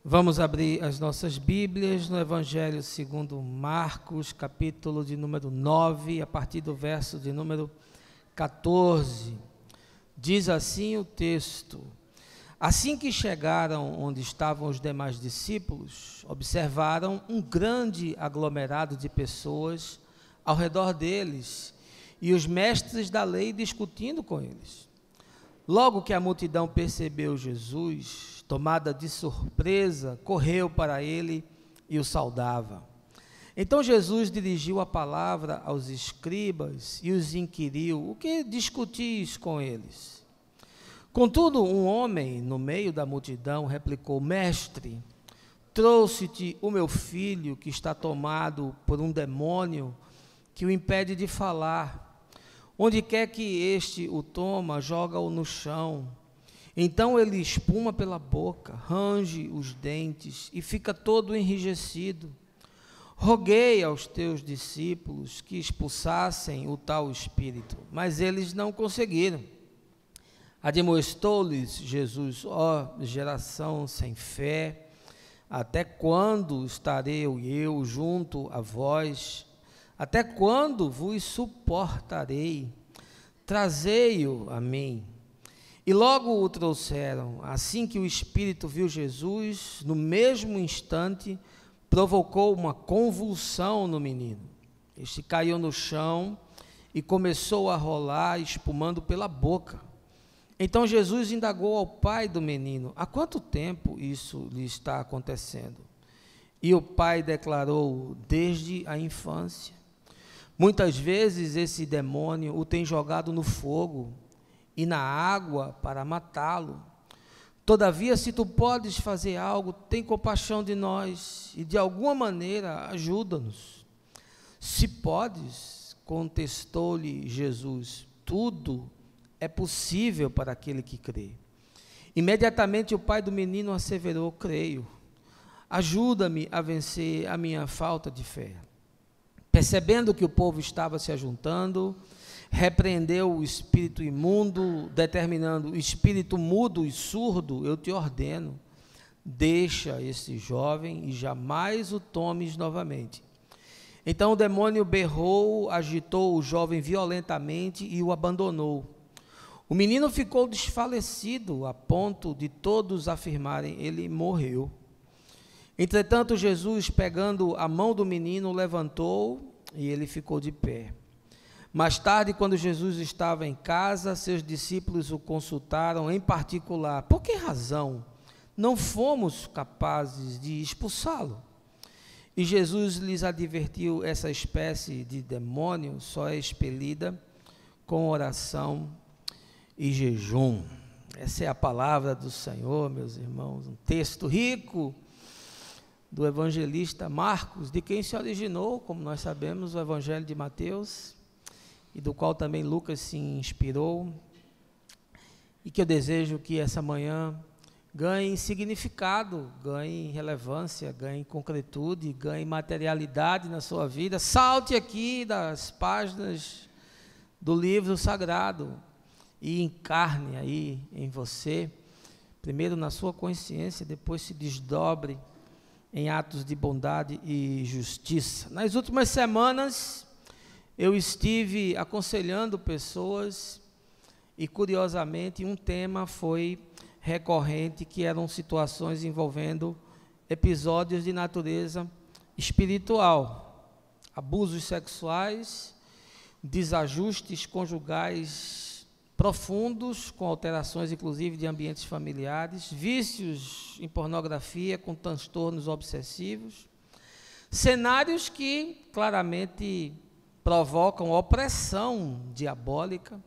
Vamos abrir as nossas Bíblias no Evangelho segundo Marcos, capítulo de número 9, a partir do verso de número 14. Diz assim o texto: Assim que chegaram onde estavam os demais discípulos, observaram um grande aglomerado de pessoas ao redor deles e os mestres da lei discutindo com eles. Logo que a multidão percebeu Jesus, tomada de surpresa, correu para ele e o saudava. Então Jesus dirigiu a palavra aos escribas e os inquiriu: o que discutis com eles? Contudo, um homem no meio da multidão replicou: Mestre, trouxe-te o meu filho que está tomado por um demônio que o impede de falar. Onde quer que este o toma, joga-o no chão. Então ele espuma pela boca, range os dentes e fica todo enrijecido. Roguei aos teus discípulos que expulsassem o tal espírito, mas eles não conseguiram. Admoestou-lhes Jesus: ó geração sem fé, até quando estarei eu junto a vós? Até quando vos suportarei? Trazei-o a mim. E logo o trouxeram. Assim que o espírito viu Jesus, no mesmo instante, provocou uma convulsão no menino. Este caiu no chão e começou a rolar, espumando pela boca. Então Jesus indagou ao pai do menino: há quanto tempo isso lhe está acontecendo? E o pai declarou: desde a infância. Muitas vezes esse demônio o tem jogado no fogo e na água para matá-lo. Todavia, se tu podes fazer algo, tem compaixão de nós e de alguma maneira ajuda-nos. Se podes, contestou-lhe Jesus, tudo é possível para aquele que crê. Imediatamente o pai do menino asseverou: creio, ajuda-me a vencer a minha falta de fé. Percebendo que o povo estava se ajuntando, repreendeu o espírito imundo, determinando: espírito mudo e surdo, eu te ordeno, deixa esse jovem e jamais o tomes novamente. Então o demônio berrou, agitou o jovem violentamente e o abandonou. O menino ficou desfalecido, a ponto de todos afirmarem: ele morreu. Entretanto, Jesus, pegando a mão do menino, o levantou e ele ficou de pé. Mais tarde, quando Jesus estava em casa, seus discípulos o consultaram em particular: por que razão não fomos capazes de expulsá-lo? E Jesus lhes advertiu: essa espécie de demônio só é expelida com oração e jejum. Essa é a palavra do Senhor, meus irmãos, um texto rico do evangelista Marcos, de quem se originou, como nós sabemos, o Evangelho de Mateus, e do qual também Lucas se inspirou, e que eu desejo que essa manhã ganhe significado, ganhe relevância, ganhe concretude, ganhe materialidade na sua vida. Salte aqui das páginas do livro sagrado e encarne aí em você, primeiro na sua consciência, depois se desdobre em atos de bondade e justiça. Nas últimas semanas, eu estive aconselhando pessoas e, curiosamente, um tema foi recorrente, que eram situações envolvendo episódios de natureza espiritual, abusos sexuais, desajustes conjugais profundos, com alterações inclusive de ambientes familiares, vícios em pornografia com transtornos obsessivos, cenários que claramente provocam opressão diabólica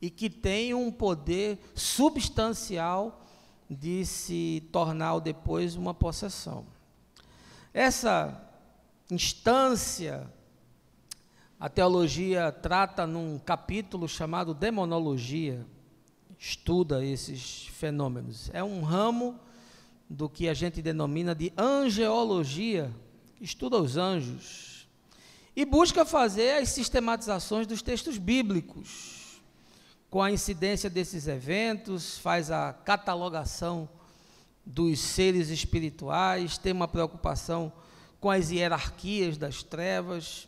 e que têm um poder substancial de se tornar depois uma possessão. Essa instância a teologia trata num capítulo chamado demonologia, estuda esses fenômenos. É um ramo do que a gente denomina de angeologia, que estuda os anjos, e busca fazer as sistematizações dos textos bíblicos, com a incidência desses eventos, faz a catalogação dos seres espirituais, tem uma preocupação com as hierarquias das trevas,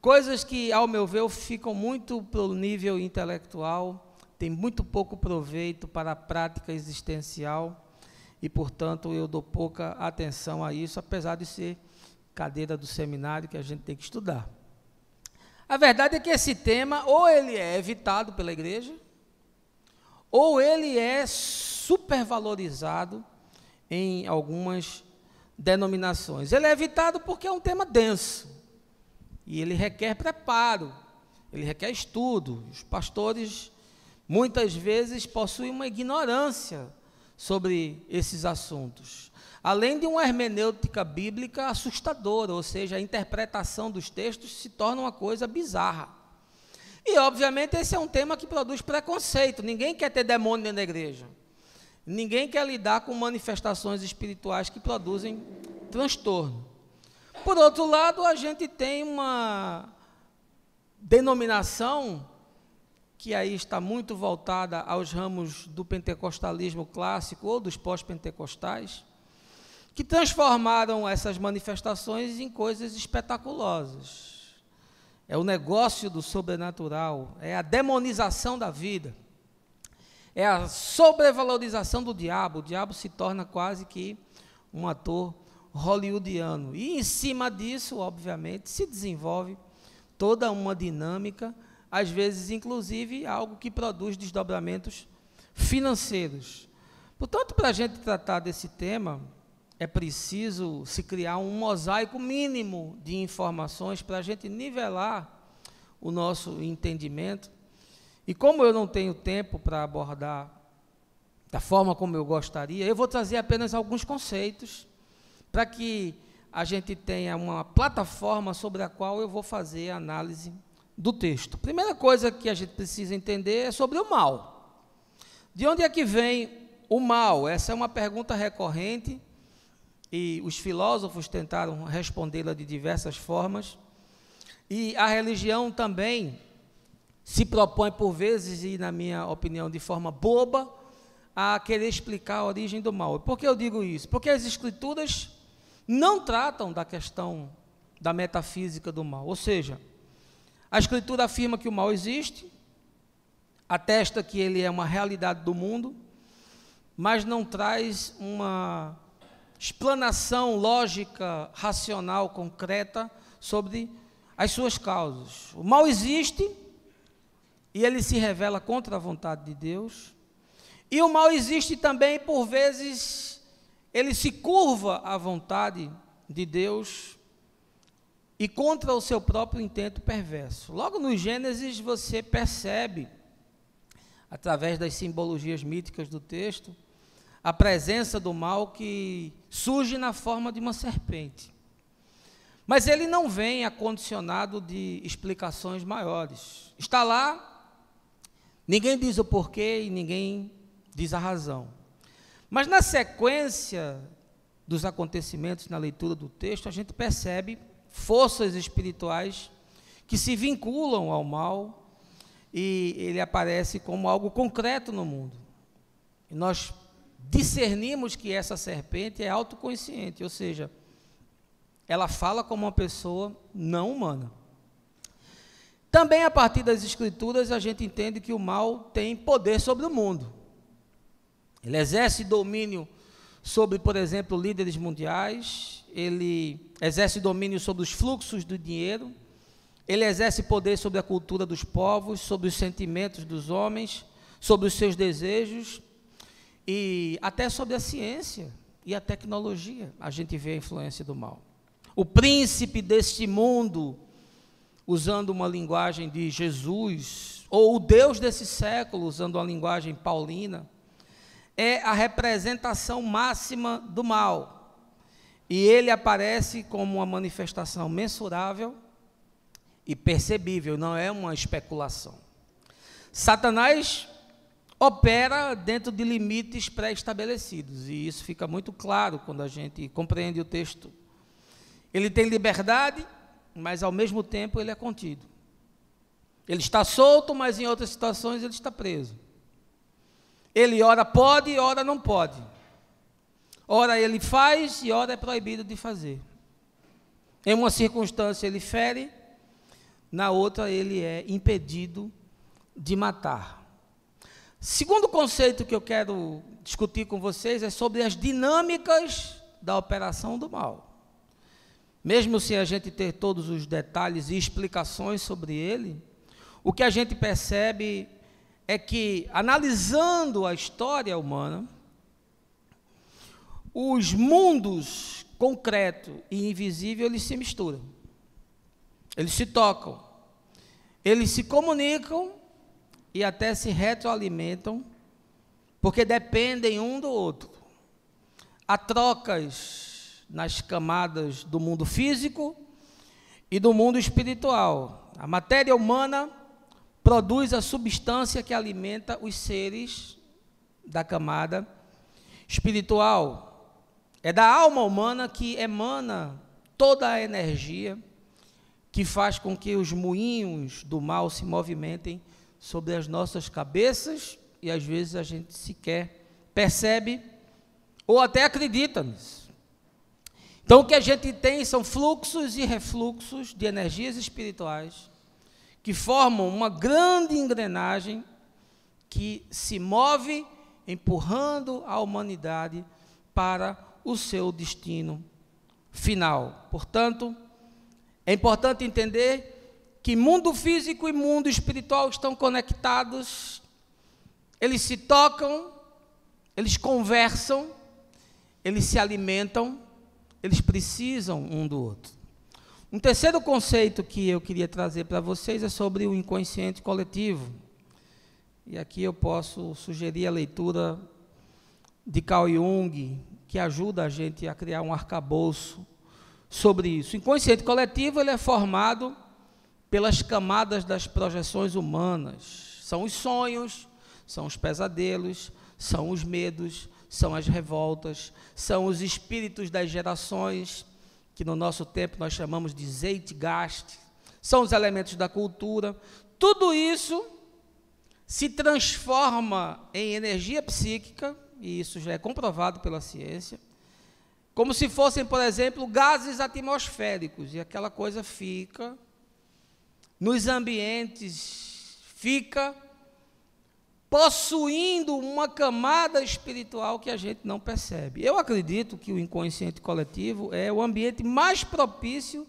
coisas que, ao meu ver, ficam muito para o nível intelectual, tem muito pouco proveito para a prática existencial e, portanto, eu dou pouca atenção a isso, apesar de ser cadeira do seminário que a gente tem que estudar. A verdade é que esse tema, ou ele é evitado pela igreja, ou ele é supervalorizado em algumas denominações. Ele é evitado porque é um tema denso, e ele requer preparo, ele requer estudo. Os pastores, muitas vezes, possuem uma ignorância sobre esses assuntos, além de uma hermenêutica bíblica assustadora, ou seja, a interpretação dos textos se torna uma coisa bizarra. E, obviamente, esse é um tema que produz preconceito. Ninguém quer ter demônio dentro da igreja. Ninguém quer lidar com manifestações espirituais que produzem transtorno. Por outro lado, a gente tem uma denominação que aí está muito voltada aos ramos do pentecostalismo clássico ou dos pós-pentecostais, que transformaram essas manifestações em coisas espetaculosas. É o negócio do sobrenatural, é a demonização da vida, é a sobrevalorização do diabo. O diabo se torna quase que um ator hollywoodiano. E em cima disso, obviamente, se desenvolve toda uma dinâmica, às vezes, inclusive, algo que produz desdobramentos financeiros. Portanto, para a gente tratar desse tema, é preciso se criar um mosaico mínimo de informações para a gente nivelar o nosso entendimento. E como eu não tenho tempo para abordar da forma como eu gostaria, eu vou trazer apenas alguns conceitos para que a gente tenha uma plataforma sobre a qual eu vou fazer a análise do texto. A primeira coisa que a gente precisa entender é sobre o mal. De onde é que vem o mal? Essa é uma pergunta recorrente e os filósofos tentaram respondê-la de diversas formas, e a religião também se propõe por vezes, e na minha opinião de forma boba, a querer explicar a origem do mal. Por que eu digo isso? Porque as escrituras não tratam da questão da metafísica do mal, ou seja, a escritura afirma que o mal existe, atesta que ele é uma realidade do mundo, mas não traz uma explanação lógica, racional, concreta sobre as suas causas. O mal existe e ele se revela contra a vontade de Deus, e o mal existe também, por vezes, ele se curva à vontade de Deus e contra o seu próprio intento perverso. Logo no Gênesis você percebe, através das simbologias míticas do texto, a presença do mal que surge na forma de uma serpente. Mas ele não vem acondicionado de explicações maiores. Está lá, ninguém diz o porquê e ninguém diz a razão. Mas na sequência dos acontecimentos, na leitura do texto, a gente percebe forças espirituais que se vinculam ao mal e ele aparece como algo concreto no mundo. E nós discernimos que essa serpente é autoconsciente, ou seja, ela fala como uma pessoa não humana. Também a partir das escrituras a gente entende que o mal tem poder sobre o mundo. Ele exerce domínio sobre, por exemplo, líderes mundiais, ele exerce domínio sobre os fluxos do dinheiro, ele exerce poder sobre a cultura dos povos, sobre os sentimentos dos homens, sobre os seus desejos, e até sobre a ciência e a tecnologia, a gente vê a influência do mal. O príncipe deste mundo, usando uma linguagem de Jesus, ou o Deus desse século, usando uma linguagem paulina, é a representação máxima do mal. E ele aparece como uma manifestação mensurável e percebível, não é uma especulação. Satanás opera dentro de limites pré-estabelecidos, e isso fica muito claro quando a gente compreende o texto. Ele tem liberdade, mas ao mesmo tempo ele é contido. Ele está solto, mas em outras situações ele está preso. Ele ora pode e ora não pode. Ora ele faz e ora é proibido de fazer. Em uma circunstância ele fere, na outra ele é impedido de matar. Segundo conceito que eu quero discutir com vocês é sobre as dinâmicas da operação do mal. Mesmo sem a gente ter todos os detalhes e explicações sobre ele, o que a gente percebe é que, analisando a história humana, os mundos concreto e invisível, eles se misturam, eles se tocam, eles se comunicam e até se retroalimentam, porque dependem um do outro. Há trocas nas camadas do mundo físico e do mundo espiritual. A matéria humana produz a substância que alimenta os seres da camada espiritual. É da alma humana que emana toda a energia que faz com que os moinhos do mal se movimentem sobre as nossas cabeças, e às vezes a gente sequer percebe ou até acredita nisso. Então o que a gente tem são fluxos e refluxos de energias espirituais que formam uma grande engrenagem que se move empurrando a humanidade para o seu destino final. Portanto, é importante entender que mundo físico e mundo espiritual estão conectados, eles se tocam, eles conversam, eles se alimentam, eles precisam um do outro. Um terceiro conceito que eu queria trazer para vocês é sobre o inconsciente coletivo. E aqui eu posso sugerir a leitura de Carl Jung, que ajuda a gente a criar um arcabouço sobre isso. O inconsciente coletivo, ele é formado pelas camadas das projeções humanas. São os sonhos, são os pesadelos, são os medos, são as revoltas, são os espíritos das gerações, que no nosso tempo nós chamamos de Zeitgeist, são os elementos da cultura. Tudo isso se transforma em energia psíquica, e isso já é comprovado pela ciência, como se fossem, por exemplo, gases atmosféricos, e aquela coisa fica nos ambientes, fica possuindo uma camada espiritual que a gente não percebe. Eu acredito que o inconsciente coletivo é o ambiente mais propício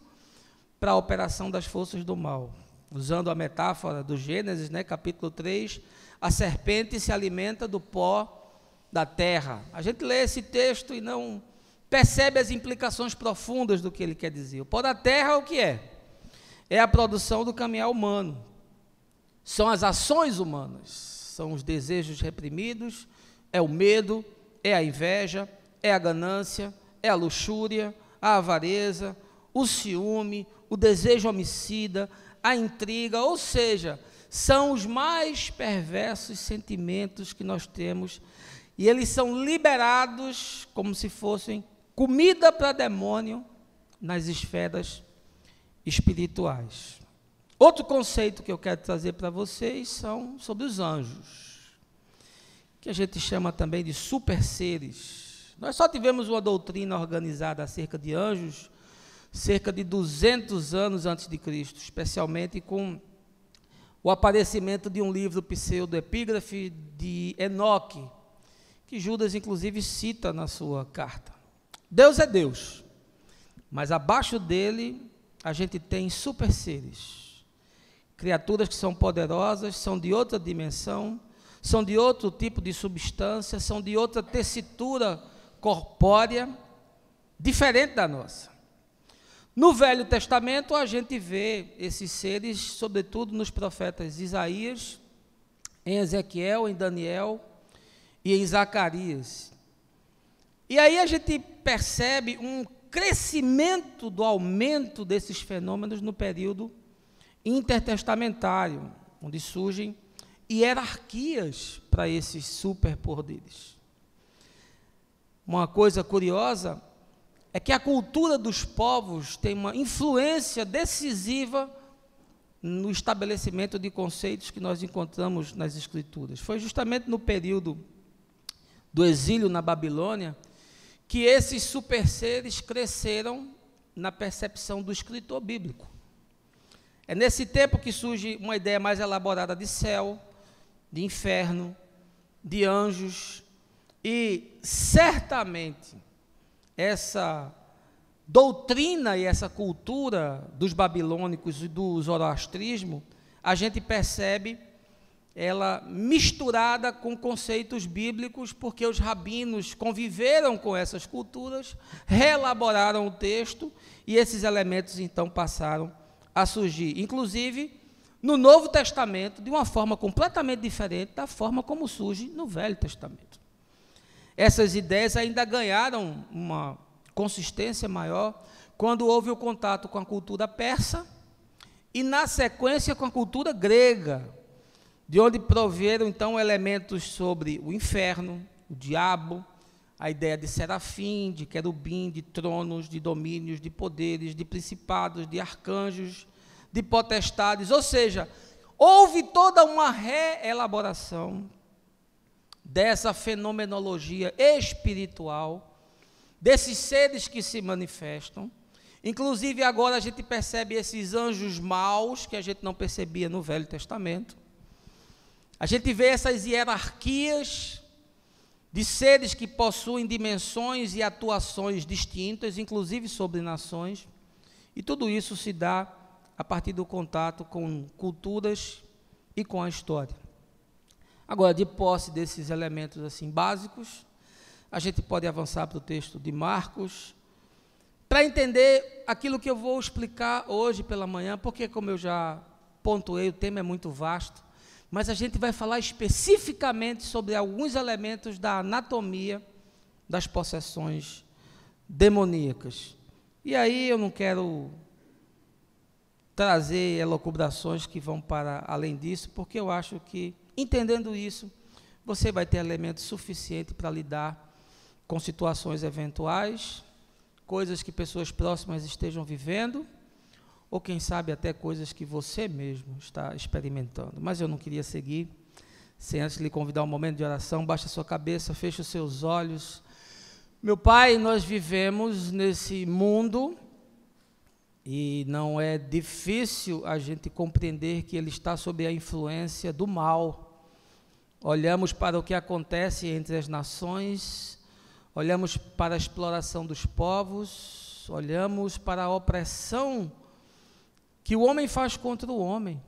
para a operação das forças do mal. Usando a metáfora do Gênesis, capítulo 3, a serpente se alimenta do pó da terra. A gente lê esse texto e não percebe as implicações profundas do que ele quer dizer. O pó da terra, o que é? É a produção do caminhar humano. São as ações humanas. São os desejos reprimidos, é o medo, é a inveja, é a ganância, é a luxúria, a avareza, o ciúme, o desejo homicida, a intriga, ou seja, são os mais perversos sentimentos que nós temos, e eles são liberados como se fossem comida para demônio nas esferas espirituais. Outro conceito que eu quero trazer para vocês são sobre os anjos, que a gente chama também de super seres. Nós só tivemos uma doutrina organizada acerca de anjos cerca de 200 anos antes de Cristo, especialmente com o aparecimento de um livro pseudo-epígrafe de Enoque, que Judas inclusive cita na sua carta. Deus é Deus, mas abaixo dele a gente tem super seres, criaturas que são poderosas, são de outra dimensão, são de outro tipo de substância, são de outra tessitura corpórea, diferente da nossa. No Velho Testamento a gente vê esses seres, sobretudo nos profetas Isaías, em Ezequiel, em Daniel e em Zacarias. E aí a gente percebe um crescimento do aumento desses fenômenos no período intertestamentário, onde surgem hierarquias para esses superpoderes. Uma coisa curiosa é que a cultura dos povos tem uma influência decisiva no estabelecimento de conceitos que nós encontramos nas Escrituras. Foi justamente no período do exílio na Babilônia que esses superseres cresceram na percepção do escritor bíblico. É nesse tempo que surge uma ideia mais elaborada de céu, de inferno, de anjos, e certamente essa doutrina e essa cultura dos babilônicos e do zoroastrismo, a gente percebe ela misturada com conceitos bíblicos, porque os rabinos conviveram com essas culturas, reelaboraram o texto, e esses elementos então passaram a surgir, inclusive no Novo Testamento, de uma forma completamente diferente da forma como surge no Velho Testamento. Essas ideias ainda ganharam uma consistência maior quando houve o contato com a cultura persa e, na sequência, com a cultura grega, de onde proveram, então, elementos sobre o inferno, o diabo, a ideia de serafim, de querubim, de tronos, de domínios, de poderes, de principados, de arcanjos, de potestades, ou seja, houve toda uma reelaboração dessa fenomenologia espiritual, desses seres que se manifestam. Inclusive agora a gente percebe esses anjos maus, que a gente não percebia no Velho Testamento. A gente vê essas hierarquias de seres que possuem dimensões e atuações distintas, inclusive sobre nações, e tudo isso se dá a partir do contato com culturas e com a história. Agora, de posse desses elementos assim básicos, a gente pode avançar para o texto de Marcos, para entender aquilo que eu vou explicar hoje pela manhã, porque, como eu já pontuei, o tema é muito vasto, mas a gente vai falar especificamente sobre alguns elementos da anatomia das possessões demoníacas. E aí eu não quero trazer elucubrações que vão para além disso, porque eu acho que, entendendo isso, você vai ter elementos suficientes para lidar com situações eventuais, coisas que pessoas próximas estejam vivendo, ou quem sabe até coisas que você mesmo está experimentando. Mas eu não queria seguir sem antes lhe convidar um momento de oração. Baixe a sua cabeça, feche os seus olhos. Meu Pai, nós vivemos nesse mundo e não é difícil a gente compreender que ele está sob a influência do mal. Olhamos para o que acontece entre as nações, olhamos para a exploração dos povos, olhamos para a opressão que o homem faz contra o homem,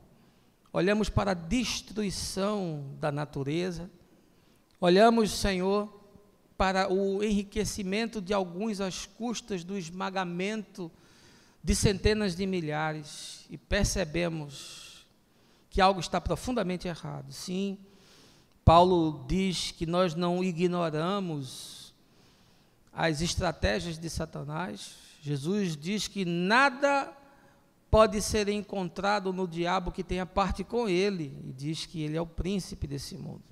olhamos para a destruição da natureza, olhamos, Senhor, para o enriquecimento de alguns às custas do esmagamento de centenas de milhares, e percebemos que algo está profundamente errado. Sim, Paulo diz que nós não ignoramos as estratégias de Satanás. Jesus diz que nada pode ser encontrado no diabo que tenha parte com ele, e diz que ele é o príncipe desse mundo.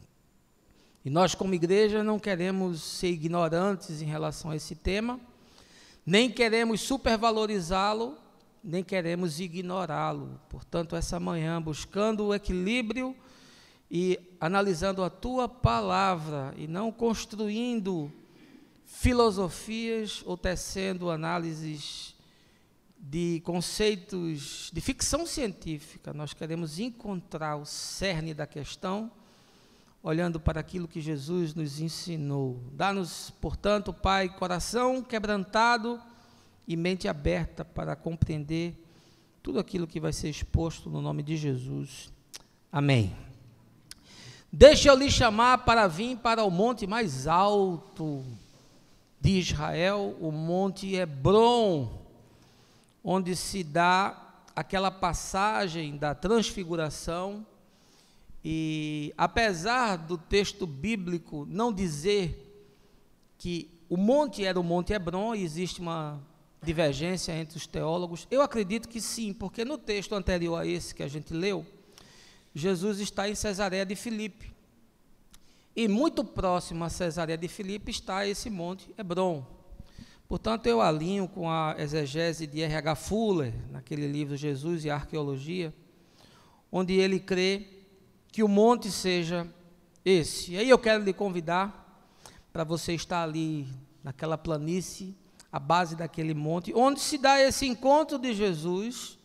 E nós, como igreja, não queremos ser ignorantes em relação a esse tema, nem queremos supervalorizá-lo, nem queremos ignorá-lo. Portanto, essa manhã, buscando o equilíbrio e analisando a Tua palavra, e não construindo filosofias ou tecendo análises de conceitos de ficção científica, nós queremos encontrar o cerne da questão, olhando para aquilo que Jesus nos ensinou. Dá-nos, portanto, Pai, coração quebrantado e mente aberta para compreender tudo aquilo que vai ser exposto no nome de Jesus. Amém. Deixa eu lhe chamar para vir para o monte mais alto de Israel, o Monte Hebrom, onde se dá aquela passagem da transfiguração. E apesar do texto bíblico não dizer que o monte era o Monte Hebrom, e existe uma divergência entre os teólogos, eu acredito que sim, porque no texto anterior a esse que a gente leu, Jesus está em Cesareia de Filipe, e muito próximo a Cesareia de Filipe está esse Monte Hebrom. Portanto, eu alinho com a exegese de R.H. Fuller, naquele livro Jesus e a Arqueologia, onde ele crê que o monte seja esse. E aí eu quero lhe convidar para você estar ali naquela planície, à base daquele monte, onde se dá esse encontro de Jesus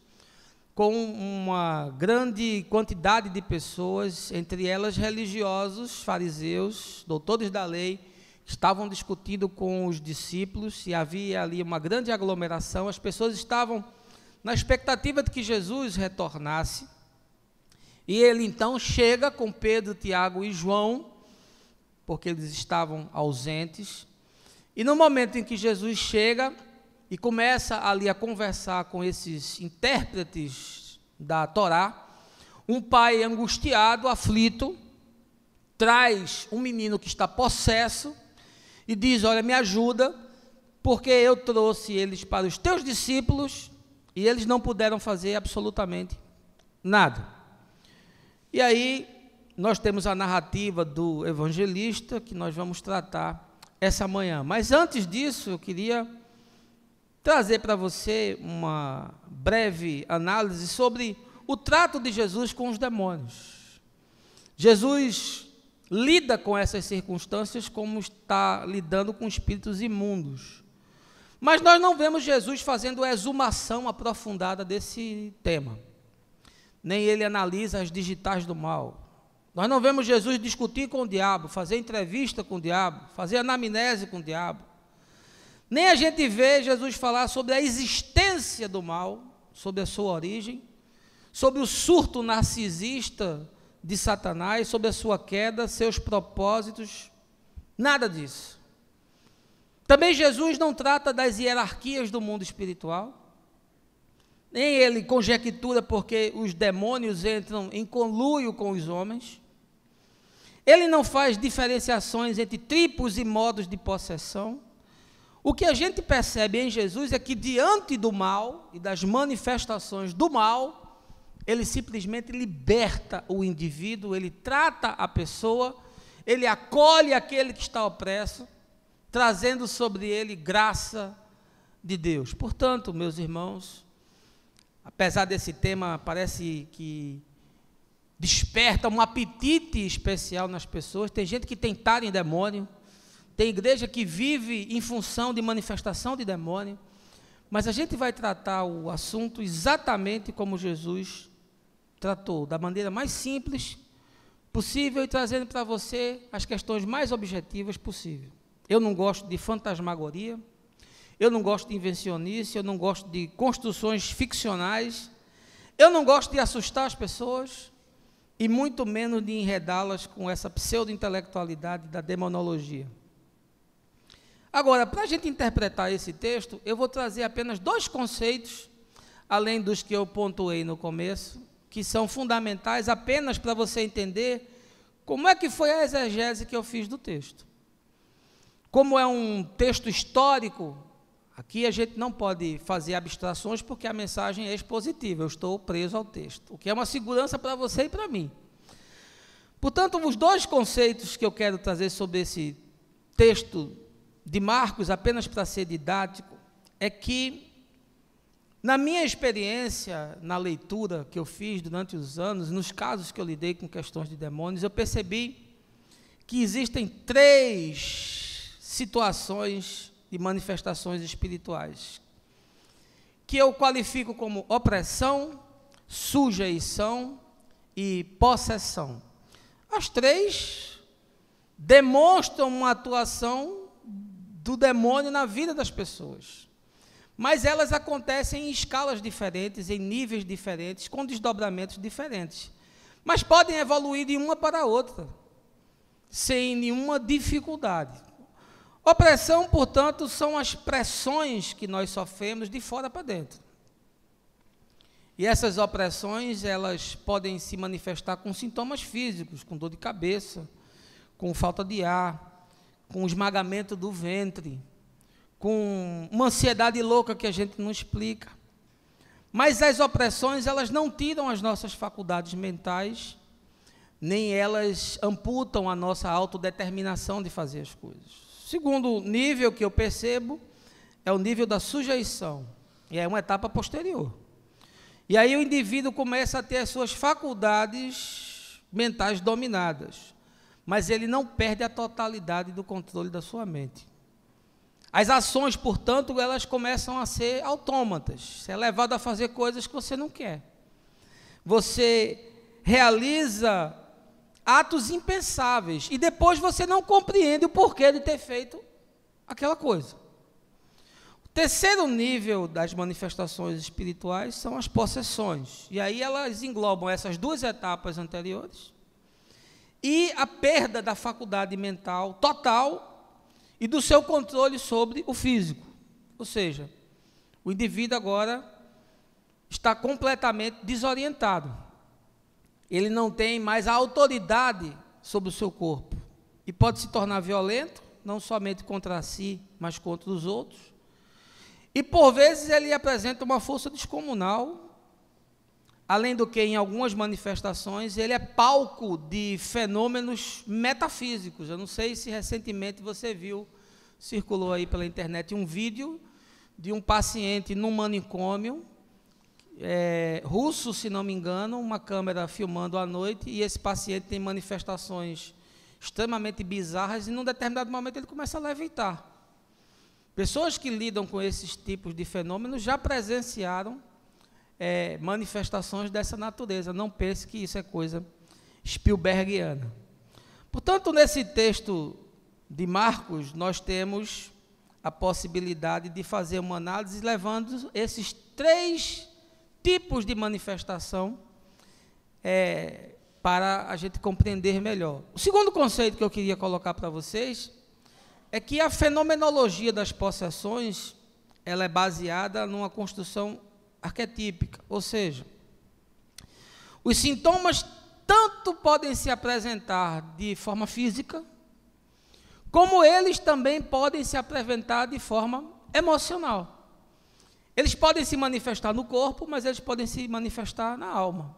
com uma grande quantidade de pessoas, entre elas religiosos, fariseus, doutores da lei, que estavam discutindo com os discípulos, e havia ali uma grande aglomeração. As pessoas estavam na expectativa de que Jesus retornasse, e ele então chega com Pedro, Tiago e João, porque eles estavam ausentes, e no momento em que Jesus chega e começa ali a conversar com esses intérpretes da Torá, um pai angustiado, aflito, traz um menino que está possesso e diz: olha, me ajuda, porque eu trouxe eles para os teus discípulos e eles não puderam fazer absolutamente nada. E aí nós temos a narrativa do evangelista que nós vamos tratar essa manhã. Mas antes disso, eu queria trazer para você uma breve análise sobre o trato de Jesus com os demônios. Jesus lida com essas circunstâncias como está lidando com espíritos imundos. Mas nós não vemos Jesus fazendo exumação aprofundada desse tema. Nem ele analisa as digitais do mal. Nós não vemos Jesus discutir com o diabo, fazer entrevista com o diabo, fazer anamnese com o diabo. Nem a gente vê Jesus falar sobre a existência do mal, sobre a sua origem, sobre o surto narcisista de Satanás, sobre a sua queda, seus propósitos, nada disso. Também Jesus não trata das hierarquias do mundo espiritual, nem ele conjectura porque os demônios entram em conluio com os homens. Ele não faz diferenciações entre tipos e modos de possessão. O que a gente percebe em Jesus é que diante do mal e das manifestações do mal, ele simplesmente liberta o indivíduo, ele trata a pessoa, ele acolhe aquele que está opresso, trazendo sobre ele graça de Deus. Portanto, meus irmãos, apesar desse tema, parece que desperta um apetite especial nas pessoas. Tem gente que tem tara em demônio, tem igreja que vive em função de manifestação de demônio, mas a gente vai tratar o assunto exatamente como Jesus tratou, da maneira mais simples possível e trazendo para você as questões mais objetivas possível. Eu não gosto de fantasmagoria, eu não gosto de invencionice, eu não gosto de construções ficcionais, eu não gosto de assustar as pessoas e muito menos de enredá-las com essa pseudo-intelectualidade da demonologia. Agora, para a gente interpretar esse texto, eu vou trazer apenas 2 conceitos, além dos que eu pontuei no começo, que são fundamentais apenas para você entender como é que foi a exegese que eu fiz do texto. Como é um texto histórico, aqui a gente não pode fazer abstrações porque a mensagem é expositiva, eu estou preso ao texto, o que é uma segurança para você e para mim. Portanto, os 2 conceitos que eu quero trazer sobre esse texto de Marcos, apenas para ser didático, é que, na minha experiência, na leitura que eu fiz durante os anos, nos casos que eu lidei com questões de demônios, eu percebi que existem 3 situações de manifestações espirituais, que eu qualifico como opressão, sujeição e possessão. As 3 demonstram uma atuação do demônio na vida das pessoas, mas elas acontecem em escalas diferentes, em níveis diferentes, com desdobramentos diferentes, mas podem evoluir de uma para a outra, sem nenhuma dificuldade. Opressão, portanto, são as pressões que nós sofremos de fora para dentro. E essas opressões, elas podem se manifestar com sintomas físicos, com dor de cabeça, com falta de ar, com esmagamento do ventre, com uma ansiedade louca que a gente não explica. Mas as opressões, elas não tiram as nossas faculdades mentais, nem elas amputam a nossa autodeterminação de fazer as coisas. O segundo nível que eu percebo é o nível da sujeição, e é uma etapa posterior. E aí o indivíduo começa a ter as suas faculdades mentais dominadas, mas ele não perde a totalidade do controle da sua mente. As ações, portanto, elas começam a ser autômatas. Você é levado a fazer coisas que você não quer. Você realiza atos impensáveis e depois você não compreende o porquê de ter feito aquela coisa. O terceiro nível das manifestações espirituais são as possessões. E aí elas englobam essas duas etapas anteriores e a perda da faculdade mental total e do seu controle sobre o físico. Ou seja, o indivíduo agora está completamente desorientado. Ele não tem mais a autoridade sobre o seu corpo e pode se tornar violento, não somente contra si, mas contra os outros. E por vezes ele apresenta uma força descomunal, além do que em algumas manifestações ele é palco de fenômenos metafísicos. Eu não sei se recentemente você viu, circulou aí pela internet um vídeo de um paciente num manicômio, russo, se não me engano, uma câmera filmando à noite, e esse paciente tem manifestações extremamente bizarras, e num determinado momento ele começa a levitar. Pessoas que lidam com esses tipos de fenômenos já presenciaram manifestações dessa natureza. Não pense que isso é coisa Spielbergiana. Portanto, nesse texto de Marcos, nós temos a possibilidade de fazer uma análise levando esses três tipos de manifestação para a gente compreender melhor. O segundo conceito que eu queria colocar para vocês é que a fenomenologia das possessões, ela é baseada numa construção arquetípica, ou seja, os sintomas tanto podem se apresentar de forma física, como eles também podem se apresentar de forma emocional. Eles podem se manifestar no corpo, mas eles podem se manifestar na alma.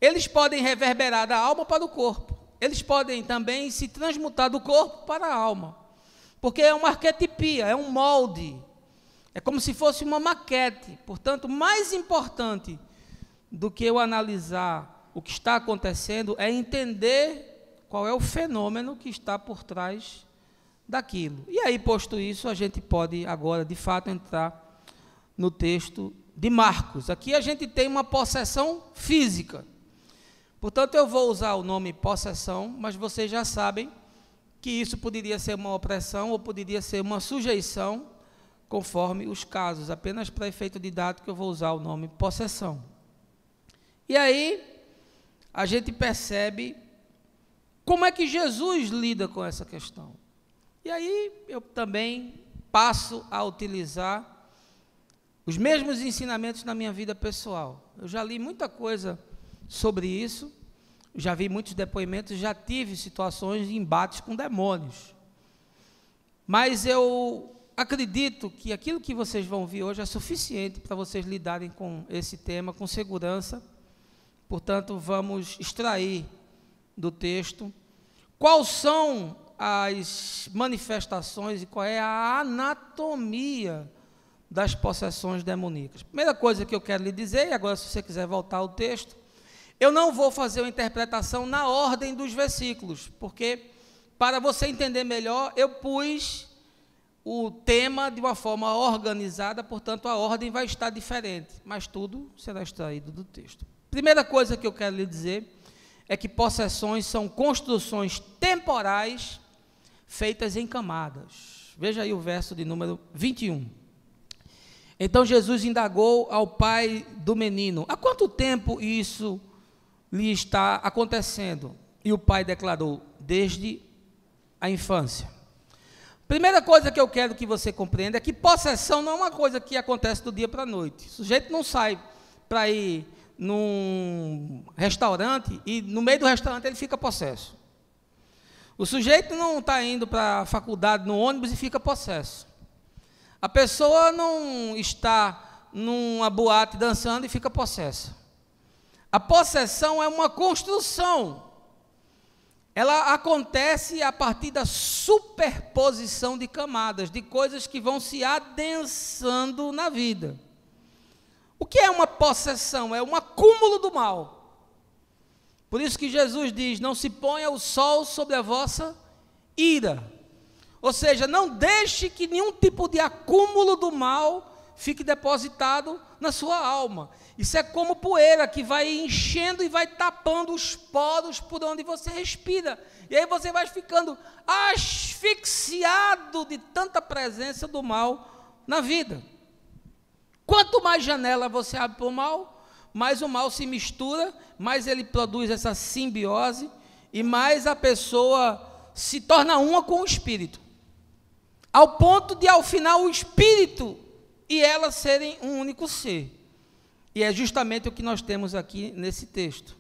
Eles podem reverberar da alma para o corpo. Eles podem também se transmutar do corpo para a alma. Porque é uma arquetipia, é um molde. É como se fosse uma maquete. Portanto, mais importante do que eu analisar o que está acontecendo é entender qual é o fenômeno que está por trás daquilo. E aí, posto isso, a gente pode agora, de fato, entrar no texto de Marcos. Aqui a gente tem uma possessão física. Portanto, eu vou usar o nome possessão, mas vocês já sabem que isso poderia ser uma opressão ou poderia ser uma sujeição, conforme os casos. Apenas para efeito didático eu vou usar o nome possessão. E aí, a gente percebe como é que Jesus lida com essa questão. E aí, eu também passo a utilizar os mesmos ensinamentos na minha vida pessoal. Eu já li muita coisa sobre isso, já vi muitos depoimentos, já tive situações de embates com demônios. Mas eu acredito que aquilo que vocês vão ver hoje é suficiente para vocês lidarem com esse tema com segurança. Portanto, vamos extrair do texto quais são as manifestações e qual é a anatomia das possessões demoníacas. Primeira coisa que eu quero lhe dizer, e agora se você quiser voltar ao texto, eu não vou fazer uma interpretação na ordem dos versículos, porque para você entender melhor, eu pus o tema de uma forma organizada, portanto a ordem vai estar diferente, mas tudo será extraído do texto. Primeira coisa que eu quero lhe dizer é que possessões são construções temporais feitas em camadas. Veja aí o verso de número 21. Então Jesus indagou ao pai do menino: há quanto tempo isso lhe está acontecendo? E o pai declarou: desde a infância. Primeira coisa que eu quero que você compreenda é que possessão não é uma coisa que acontece do dia para a noite. O sujeito não sai para ir num restaurante e no meio do restaurante ele fica possesso. O sujeito não está indo para a faculdade no ônibus e fica possesso. A pessoa não está numa boate dançando e fica possessa. A possessão é uma construção. Ela acontece a partir da superposição de camadas, de coisas que vão se adensando na vida. O que é uma possessão? É um acúmulo do mal. Por isso que Jesus diz: não se ponha o sol sobre a vossa ira. Ou seja, não deixe que nenhum tipo de acúmulo do mal fique depositado na sua alma. Isso é como poeira que vai enchendo e vai tapando os poros por onde você respira. E aí você vai ficando asfixiado de tanta presença do mal na vida. Quanto mais janela você abre para o mal, mais o mal se mistura, mais ele produz essa simbiose e mais a pessoa se torna uma com o espírito. Ao ponto de, ao final, o espírito e ela serem um único ser. E é justamente o que nós temos aqui nesse texto.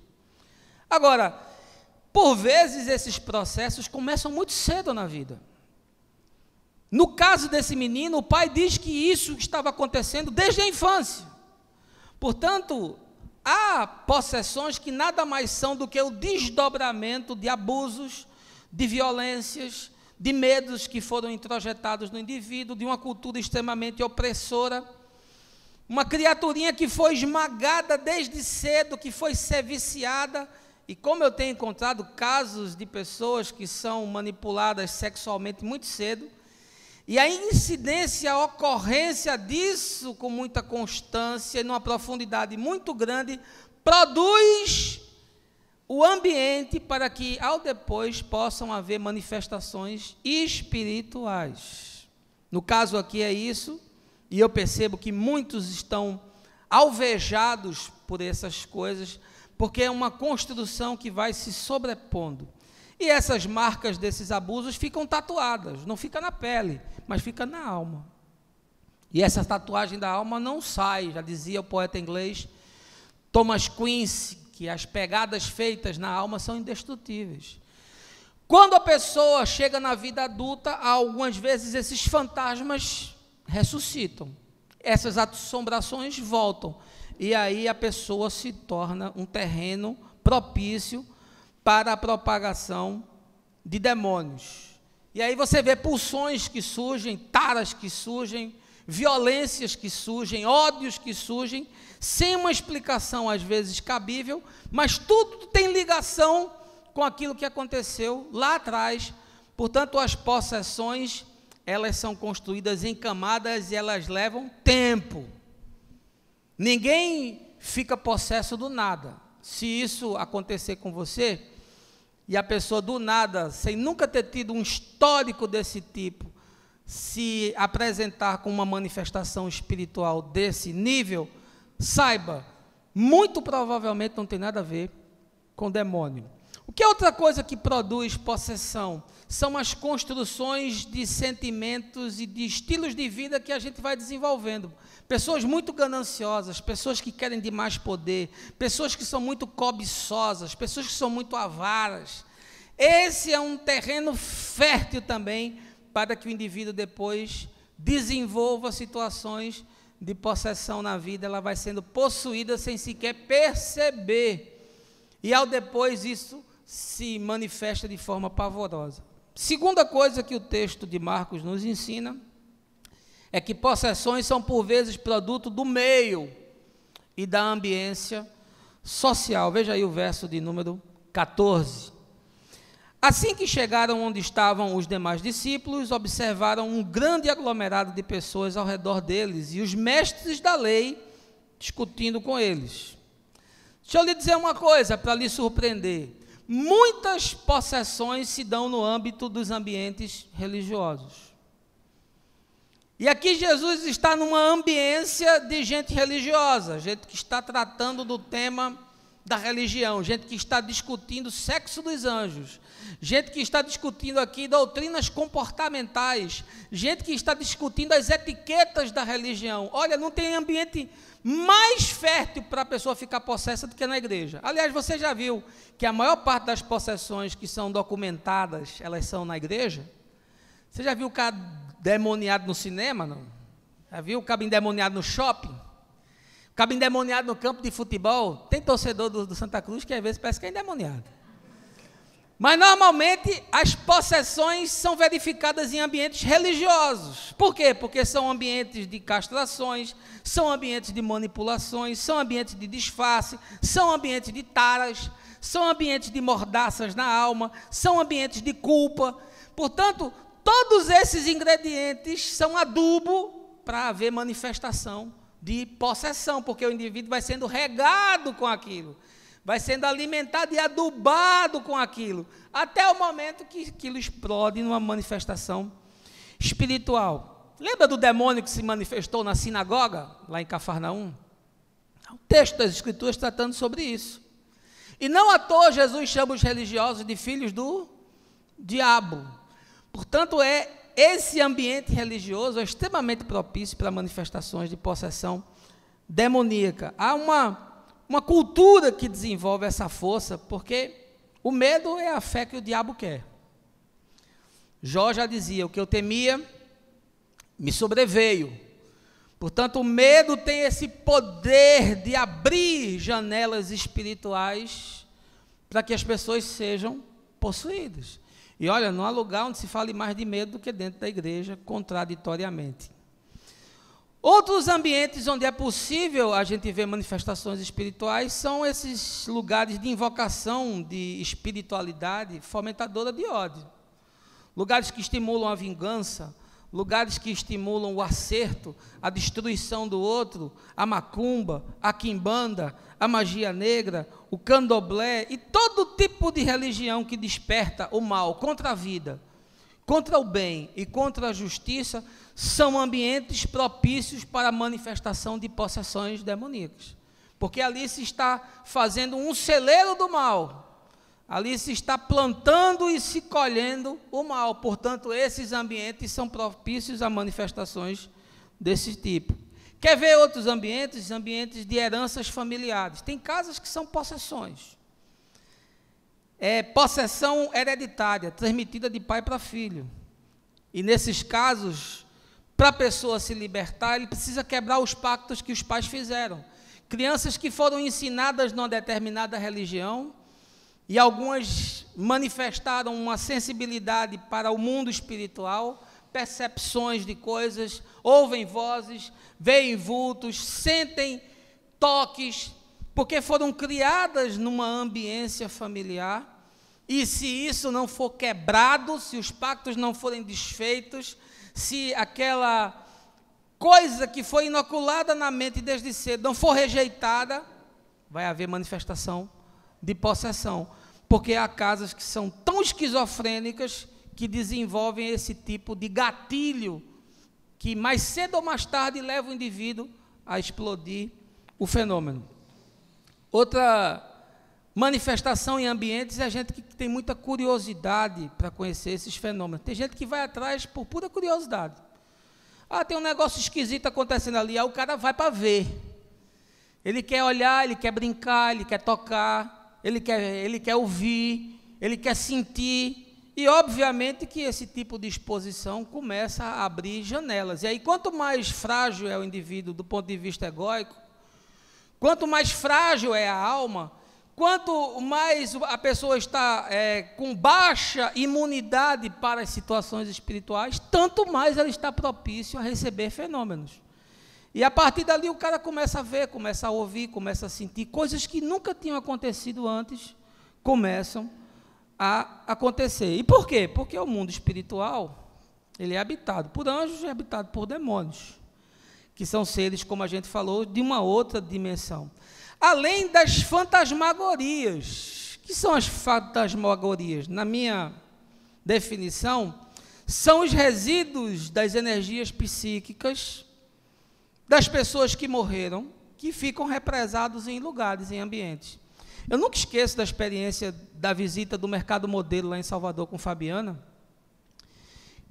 Agora, por vezes esses processos começam muito cedo na vida. No caso desse menino, o pai diz que isso estava acontecendo desde a infância. Portanto, há possessões que nada mais são do que o desdobramento de abusos, de violências, de medos que foram introjetados no indivíduo, de uma cultura extremamente opressora, uma criaturinha que foi esmagada desde cedo, que foi ser viciada, e como eu tenho encontrado casos de pessoas que são manipuladas sexualmente muito cedo, e a incidência, a ocorrência disso com muita constância e numa profundidade muito grande, produz o ambiente para que, ao depois, possam haver manifestações espirituais. No caso aqui é isso, e eu percebo que muitos estão alvejados por essas coisas, porque é uma construção que vai se sobrepondo. E essas marcas desses abusos ficam tatuadas, não fica na pele, mas fica na alma. E essa tatuagem da alma não sai, já dizia o poeta inglês Thomas Quincy, que as pegadas feitas na alma são indestrutíveis. Quando a pessoa chega na vida adulta, algumas vezes esses fantasmas ressuscitam, essas assombrações voltam, e aí a pessoa se torna um terreno propício para a propagação de demônios. E aí você vê pulsões que surgem, taras que surgem, violências que surgem, ódios que surgem, sem uma explicação às vezes cabível, mas tudo tem ligação com aquilo que aconteceu lá atrás. Portanto, as possessões, elas são construídas em camadas e elas levam tempo. Ninguém fica possesso do nada. Se isso acontecer com você, e a pessoa do nada, sem nunca ter tido um histórico desse tipo, se apresentar com uma manifestação espiritual desse nível, saiba, muito provavelmente não tem nada a ver com demônio. O que é outra coisa que produz possessão? São as construções de sentimentos e de estilos de vida que a gente vai desenvolvendo. Pessoas muito gananciosas, pessoas que querem de mais poder, pessoas que são muito cobiçosas, pessoas que são muito avaras. Esse é um terreno fértil também para que o indivíduo depois desenvolva situações de possessão na vida. Ela vai sendo possuída sem sequer perceber. E ao depois isso se manifesta de forma pavorosa. Segunda coisa que o texto de Marcos nos ensina é que possessões são por vezes produto do meio e da ambiência social. Veja aí o verso de número 14. Assim que chegaram onde estavam os demais discípulos, observaram um grande aglomerado de pessoas ao redor deles e os mestres da lei discutindo com eles. Deixa eu lhe dizer uma coisa para lhe surpreender. Muitas possessões se dão no âmbito dos ambientes religiosos. E aqui Jesus está numa ambiência de gente religiosa, gente que está tratando do tema da religião, gente que está discutindo o sexo dos anjos, gente que está discutindo aqui doutrinas comportamentais, gente que está discutindo as etiquetas da religião. Olha, não tem ambiente mais fértil para a pessoa ficar possessa do que na igreja. Aliás, você já viu que a maior parte das possessões que são documentadas, elas são na igreja? Você já viu o cara demoniado no cinema? Não? Já viu o cara endemoniado no shopping? O cara endemoniado no campo de futebol? Tem torcedor do Santa Cruz que às vezes parece que é endemoniado. Mas normalmente as possessões são verificadas em ambientes religiosos. Por quê? Porque são ambientes de castrações, são ambientes de manipulações, são ambientes de disfarce, são ambientes de taras, são ambientes de mordaças na alma, são ambientes de culpa. Portanto, todos esses ingredientes são adubo para haver manifestação de possessão, porque o indivíduo vai sendo regado com aquilo, vai sendo alimentado e adubado com aquilo, até o momento que aquilo explode numa manifestação espiritual. Lembra do demônio que se manifestou na sinagoga, lá em Cafarnaum? O texto das Escrituras tratando sobre isso. E não à toa Jesus chama os religiosos de filhos do diabo. Portanto, esse ambiente religioso é extremamente propício para manifestações de possessão demoníaca. Há uma cultura que desenvolve essa força, porque o medo é a fé que o diabo quer. Jó já dizia, o que eu temia me sobreveio. Portanto, o medo tem esse poder de abrir janelas espirituais para que as pessoas sejam possuídas. E olha, não há lugar onde se fale mais de medo do que dentro da igreja, contraditoriamente. Outros ambientes onde é possível a gente ver manifestações espirituais são esses lugares de invocação de espiritualidade fomentadora de ódio. Lugares que estimulam a vingança, lugares que estimulam o acerto, a destruição do outro, a macumba, a quimbanda, a magia negra, o candomblé e todo tipo de religião que desperta o mal contra a vida, contra o bem e contra a justiça, são ambientes propícios para a manifestação de possessões demoníacas. Porque ali se está fazendo um celeiro do mal, ali se está plantando e se colhendo o mal. Portanto, esses ambientes são propícios a manifestações desse tipo. Quer ver outros ambientes? Ambientes de heranças familiares. Tem casas que são possessões. É possessão hereditária, transmitida de pai para filho. E nesses casos, para a pessoa se libertar, ele precisa quebrar os pactos que os pais fizeram. Crianças que foram ensinadas numa determinada religião, e algumas manifestaram uma sensibilidade para o mundo espiritual, percepções de coisas, ouvem vozes, veem vultos, sentem toques, porque foram criadas numa ambiência familiar, e se isso não for quebrado, se os pactos não forem desfeitos, se aquela coisa que foi inoculada na mente desde cedo não for rejeitada, vai haver manifestação de possessão, porque há casas que são tão esquizofrênicas que desenvolvem esse tipo de gatilho que mais cedo ou mais tarde leva o indivíduo a explodir o fenômeno. Outra manifestação em ambientes é a gente que tem muita curiosidade para conhecer esses fenômenos. Tem gente que vai atrás por pura curiosidade. Ah, tem um negócio esquisito acontecendo ali, aí o cara vai para ver. Ele quer olhar, ele quer brincar, ele quer tocar, ele quer ouvir, ele quer sentir. E, obviamente, que esse tipo de exposição começa a abrir janelas. E aí, quanto mais frágil é o indivíduo do ponto de vista egóico, quanto mais frágil é a alma, quanto mais a pessoa está com baixa imunidade para as situações espirituais, tanto mais ela está propício a receber fenômenos. E, a partir dali, o cara começa a ver, começa a ouvir, começa a sentir coisas que nunca tinham acontecido antes, começam a acontecer. E por quê? Porque o mundo espiritual, ele é habitado por anjos e é habitado por demônios, que são seres, como a gente falou, de uma outra dimensão. Além das fantasmagorias. Que são as fantasmagorias? Na minha definição, são os resíduos das energias psíquicas das pessoas que morreram, que ficam represados em lugares, em ambientes. Eu nunca esqueço da experiência da visita do Mercado Modelo lá em Salvador com Fabiana,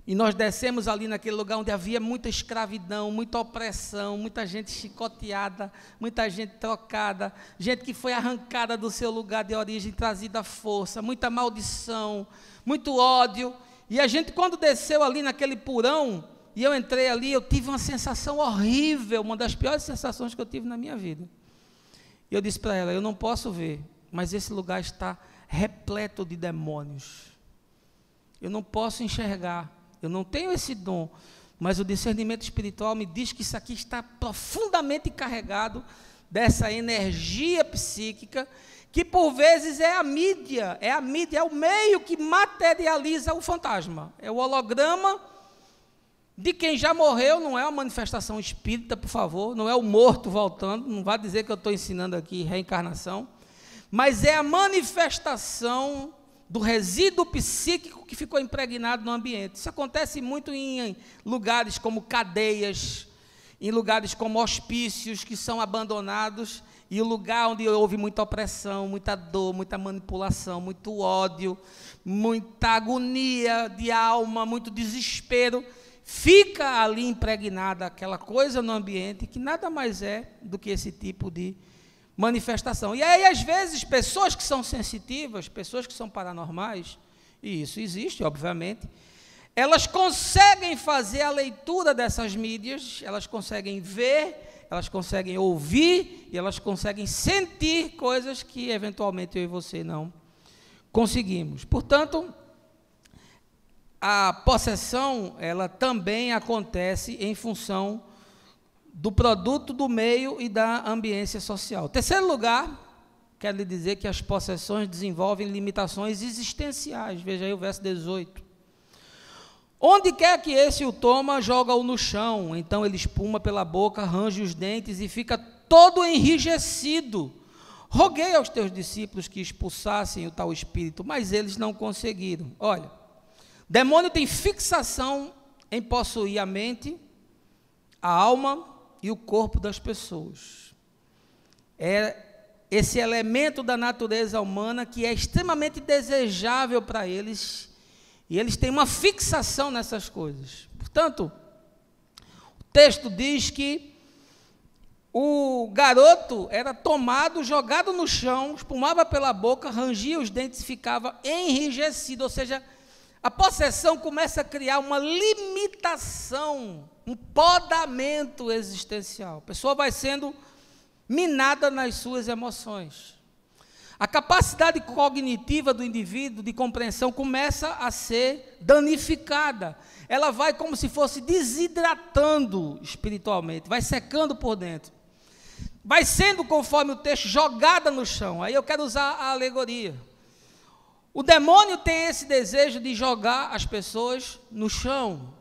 e nós descemos ali naquele lugar onde havia muita escravidão, muita opressão, muita gente chicoteada, muita gente trocada, gente que foi arrancada do seu lugar de origem, trazida à força, muita maldição, muito ódio, e a gente quando desceu ali naquele porão, e eu entrei ali, eu tive uma sensação horrível, uma das piores sensações que eu tive na minha vida. E eu disse para ela, eu não posso ver, mas esse lugar está repleto de demônios. Eu não posso enxergar, eu não tenho esse dom, mas o discernimento espiritual me diz que isso aqui está profundamente carregado dessa energia psíquica, que por vezes é a mídia, é o meio que materializa o fantasma, é o holograma de quem já morreu. Não é uma manifestação espírita, por favor, não é o morto voltando, não vá dizer que eu estou ensinando aqui reencarnação, mas é a manifestação do resíduo psíquico que ficou impregnado no ambiente. Isso acontece muito em lugares como cadeias, em lugares como hospícios que são abandonados, e o lugar onde houve muita opressão, muita dor, muita manipulação, muito ódio, muita agonia de alma, muito desespero, fica ali impregnada aquela coisa no ambiente que nada mais é do que esse tipo de manifestação. E aí, às vezes, pessoas que são sensitivas, pessoas que são paranormais, e isso existe, obviamente, elas conseguem fazer a leitura dessas mídias, elas conseguem ver, elas conseguem ouvir, e elas conseguem sentir coisas que, eventualmente, eu e você não conseguimos. Portanto, a possessão, ela também acontece em função do produto do meio e da ambiência social. Terceiro lugar, quero lhe dizer que as possessões desenvolvem limitações existenciais. Veja aí o verso 18. Onde quer que esse o toma, joga-o no chão, então ele espuma pela boca, range os dentes e fica todo enrijecido. Roguei aos teus discípulos que expulsassem o tal espírito, mas eles não conseguiram. Olha, demônio tem fixação em possuir a mente, a alma e o corpo das pessoas. É esse elemento da natureza humana que é extremamente desejável para eles, e eles têm uma fixação nessas coisas. Portanto, o texto diz que o garoto era tomado, jogado no chão, espumava pela boca, rangia os dentes e ficava enrijecido, ou seja, a possessão começa a criar uma limitação, um podamento existencial. A pessoa vai sendo minada nas suas emoções. A capacidade cognitiva do indivíduo de compreensão começa a ser danificada. Ela vai como se fosse desidratando espiritualmente, vai secando por dentro. Vai sendo, conforme o texto, jogada no chão. Aí eu quero usar a alegoria. O demônio tem esse desejo de jogar as pessoas no chão,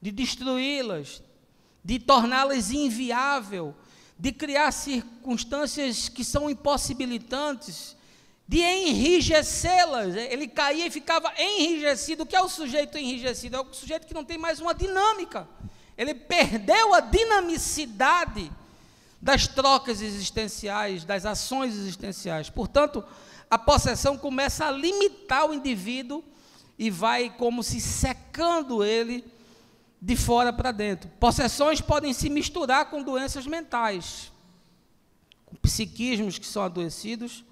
de destruí-las, de torná-las inviável, de criar circunstâncias que são impossibilitantes, de enrijecê-las. Ele caía e ficava enrijecido. O que é o sujeito enrijecido? É o sujeito que não tem mais uma dinâmica. Ele perdeu a dinamicidade das trocas existenciais, das ações existenciais. Portanto, a possessão começa a limitar o indivíduo e vai como se secando ele de fora para dentro. Possessões podem se misturar com doenças mentais, com psiquismos que são adoecidos,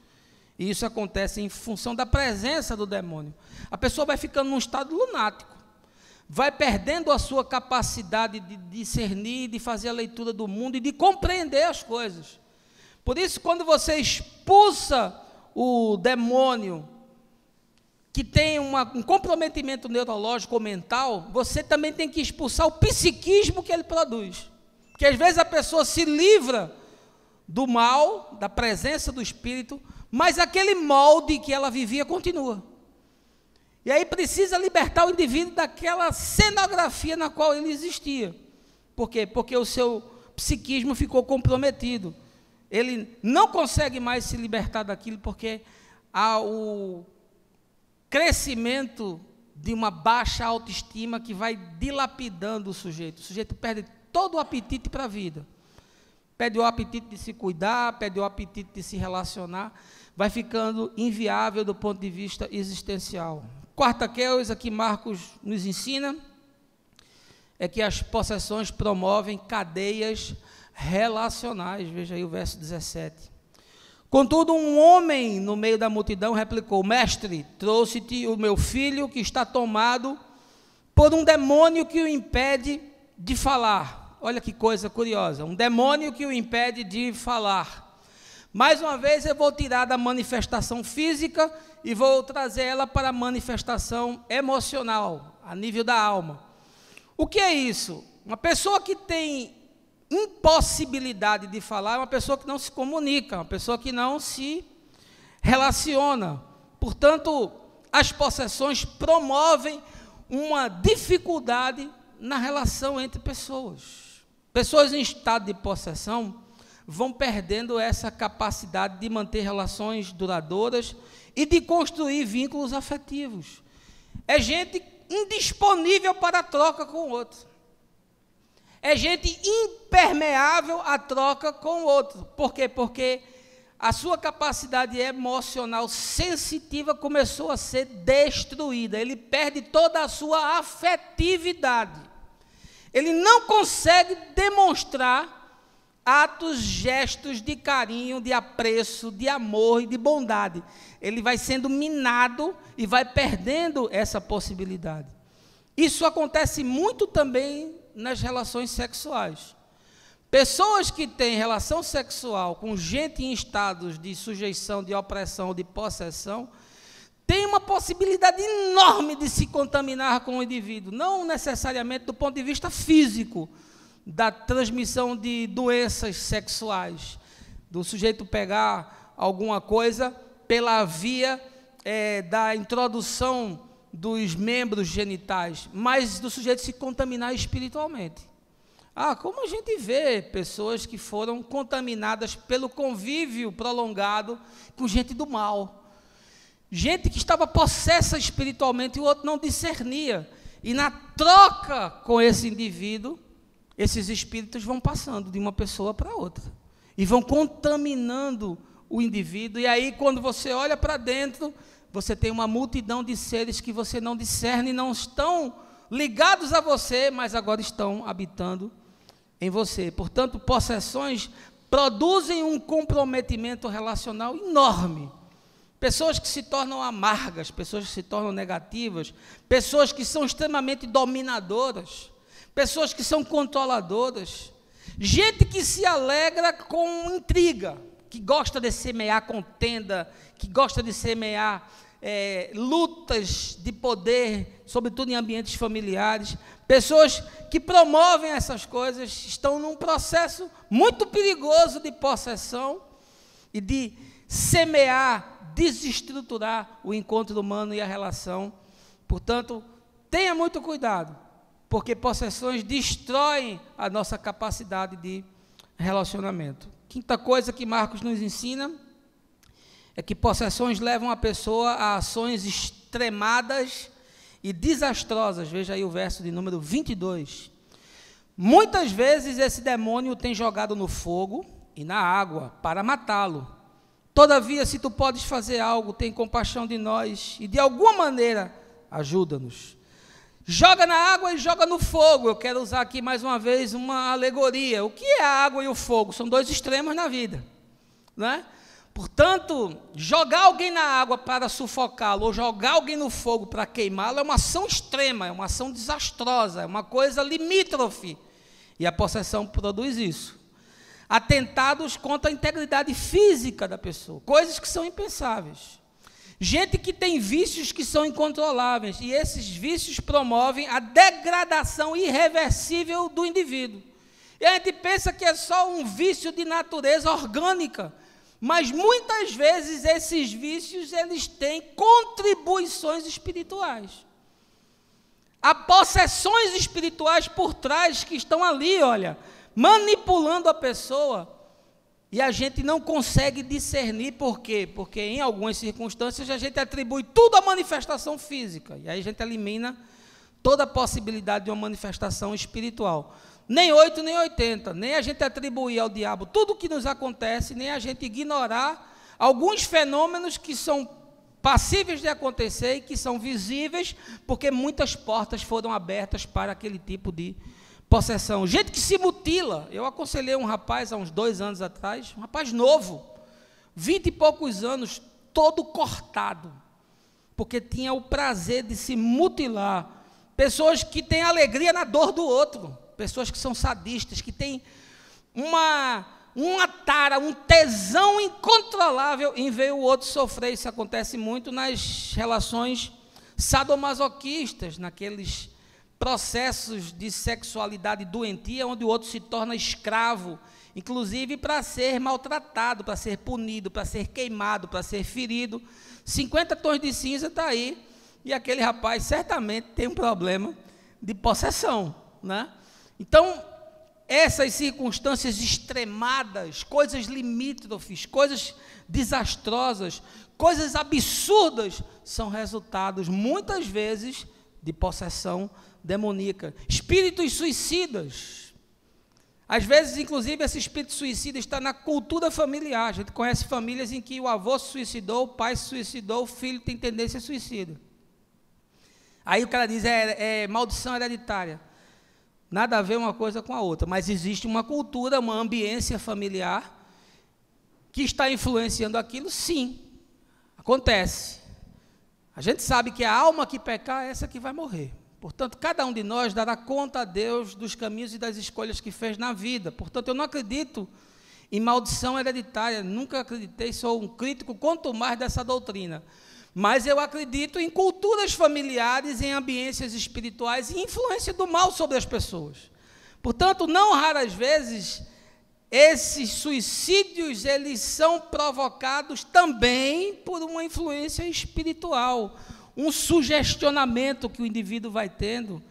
e isso acontece em função da presença do demônio. A pessoa vai ficando num estado lunático, vai perdendo a sua capacidade de discernir, de fazer a leitura do mundo e de compreender as coisas. Por isso, quando você expulsa o demônio que tem um comprometimento neurológico ou mental, você também tem que expulsar o psiquismo que ele produz. Porque às vezes a pessoa se livra do mal, da presença do espírito, mas aquele molde que ela vivia continua. E aí precisa libertar o indivíduo daquela cenografia na qual ele existia. Por quê? Porque o seu psiquismo ficou comprometido. Ele não consegue mais se libertar daquilo porque há o crescimento de uma baixa autoestima que vai dilapidando o sujeito. O sujeito perde todo o apetite para a vida. Perde o apetite de se cuidar, perde o apetite de se relacionar, vai ficando inviável do ponto de vista existencial. Quarta coisa que Marcos nos ensina é que as possessões promovem cadeias relacionais. Veja aí o verso 17. Contudo, um homem no meio da multidão replicou: Mestre, trouxe-te o meu filho que está tomado por um demônio que o impede de falar. Olha que coisa curiosa, um demônio que o impede de falar. Mais uma vez eu vou tirar da manifestação física e vou trazer ela para a manifestação emocional, a nível da alma. O que é isso? Uma pessoa que tem impossibilidade de falar é uma pessoa que não se comunica, uma pessoa que não se relaciona. Portanto, as possessões promovem uma dificuldade na relação entre pessoas. Pessoas em estado de possessão vão perdendo essa capacidade de manter relações duradouras e de construir vínculos afetivos. É gente indisponível para a troca com o outro. É gente impermeável à troca com o outro. Por quê? Porque a sua capacidade emocional sensitiva começou a ser destruída. Ele perde toda a sua afetividade. Ele não consegue demonstrar atos, gestos de carinho, de apreço, de amor e de bondade. Ele vai sendo minado e vai perdendo essa possibilidade. Isso acontece muito também nas relações sexuais. Pessoas que têm relação sexual com gente em estados de sujeição, de opressão, de possessão, têm uma possibilidade enorme de se contaminar com o indivíduo, não necessariamente do ponto de vista físico, da transmissão de doenças sexuais, do sujeito pegar alguma coisa pela via da introdução dos membros genitais, mas do sujeito se contaminar espiritualmente. Como a gente vê pessoas que foram contaminadas pelo convívio prolongado com gente do mal, gente que estava possessa espiritualmente e o outro não discernia, e na troca com esse indivíduo, esses espíritos vão passando de uma pessoa para outra, e vão contaminando o indivíduo, e aí quando você olha para dentro, você tem uma multidão de seres que você não discerne, não estão ligados a você, mas agora estão habitando em você. Portanto, possessões produzem um comprometimento relacional enorme. Pessoas que se tornam amargas, pessoas que se tornam negativas, pessoas que são extremamente dominadoras, pessoas que são controladoras, gente que se alegra com intriga, que gosta de semear contenda, que gosta de semear lutas de poder, sobretudo em ambientes familiares. Pessoas que promovem essas coisas estão num processo muito perigoso de possessão e de semear, desestruturar o encontro humano e a relação. Portanto, tenha muito cuidado, porque possessões destroem a nossa capacidade de relacionamento. Quinta coisa que Marcos nos ensina é que possessões levam a pessoa a ações extremadas e desastrosas. Veja aí o verso de número 22. Muitas vezes esse demônio tem jogado no fogo e na água para matá-lo. Todavia, se tu podes fazer algo, tem compaixão de nós e de alguma maneira ajuda-nos. Joga na água e joga no fogo. Eu quero usar aqui mais uma vez uma alegoria. O que é a água e o fogo? São dois extremos na vida, não é? Portanto, jogar alguém na água para sufocá-lo ou jogar alguém no fogo para queimá-lo é uma ação extrema, é uma ação desastrosa, é uma coisa limítrofe. E a possessão produz isso. Atentados contra a integridade física da pessoa, coisas que são impensáveis. Gente que tem vícios que são incontroláveis, e esses vícios promovem a degradação irreversível do indivíduo. E a gente pensa que é só um vício de natureza orgânica, mas muitas vezes esses vícios eles têm contribuições espirituais. Há possessões espirituais por trás que estão ali, olha, manipulando a pessoa, e a gente não consegue discernir. Por quê? Porque em algumas circunstâncias a gente atribui tudo à manifestação física, e aí a gente elimina toda a possibilidade de uma manifestação espiritual. Nem 8, nem 80, nem a gente atribuir ao diabo tudo o que nos acontece, nem a gente ignorar alguns fenômenos que são passíveis de acontecer e que são visíveis, porque muitas portas foram abertas para aquele tipo de possessão. Gente que se mutila. Eu aconselhei um rapaz há uns 2 anos atrás, um rapaz novo, 20 e poucos anos, todo cortado, porque tinha o prazer de se mutilar. Pessoas que têm alegria na dor do outro, pessoas que são sadistas, que têm uma tara, um tesão incontrolável em ver o outro sofrer. Isso acontece muito nas relações sadomasoquistas, naqueles processos de sexualidade doentia, onde o outro se torna escravo, inclusive para ser maltratado, para ser punido, para ser queimado, para ser ferido. 50 tons de cinza está aí, e aquele rapaz certamente tem um problema de possessão, né? Então, essas circunstâncias extremadas, coisas limítrofes, coisas desastrosas, coisas absurdas, são resultados, muitas vezes, de possessão demoníaca. Espíritos suicidas. Às vezes, inclusive, esse espírito suicida está na cultura familiar. A gente conhece famílias em que o avô se suicidou, o pai se suicidou, o filho tem tendência a suicida. Aí o cara diz, é maldição hereditária. Nada a ver uma coisa com a outra, mas existe uma cultura, uma ambiência familiar que está influenciando aquilo, sim, acontece. A gente sabe que a alma que pecar é essa que vai morrer. Portanto, cada um de nós dará conta a Deus dos caminhos e das escolhas que fez na vida. Portanto, eu não acredito em maldição hereditária, nunca acreditei, sou um crítico, quanto mais dessa doutrina. Mas eu acredito em culturas familiares, em ambiências espirituais e influência do mal sobre as pessoas. Portanto, não raras vezes, esses suicídios, eles são provocados também por uma influência espiritual, um sugestionamento que o indivíduo vai tendo,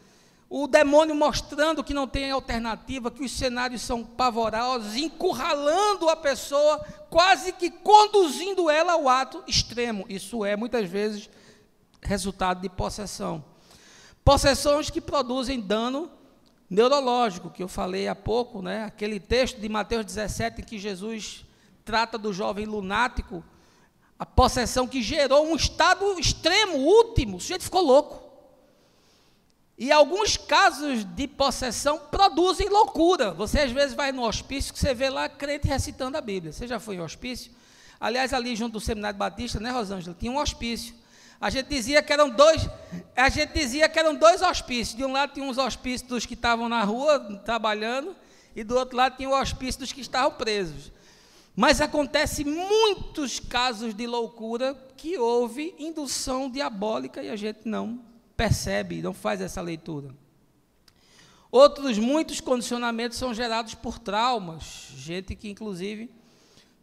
o demônio mostrando que não tem alternativa, que os cenários são pavorosos, encurralando a pessoa, quase que conduzindo ela ao ato extremo. Isso é, muitas vezes, resultado de possessão. Possessões que produzem dano neurológico, que eu falei há pouco, né? Aquele texto de Mateus 17, em que Jesus trata do jovem lunático, a possessão que gerou um estado extremo, último, o sujeito ficou louco. E alguns casos de possessão produzem loucura. Você às vezes vai no hospício, que você vê lá crente recitando a Bíblia. Você já foi em hospício? Aliás, ali junto do Seminário Batista, né, Rosângela, tinha um hospício. A gente dizia que eram dois hospícios. De um lado tinha uns hospícios dos que estavam na rua trabalhando, e do outro lado tinha o hospício dos que estavam presos. Mas acontece muitos casos de loucura que houve indução diabólica e a gente não percebe, não faz essa leitura. Outros muitos condicionamentos são gerados por traumas, gente que inclusive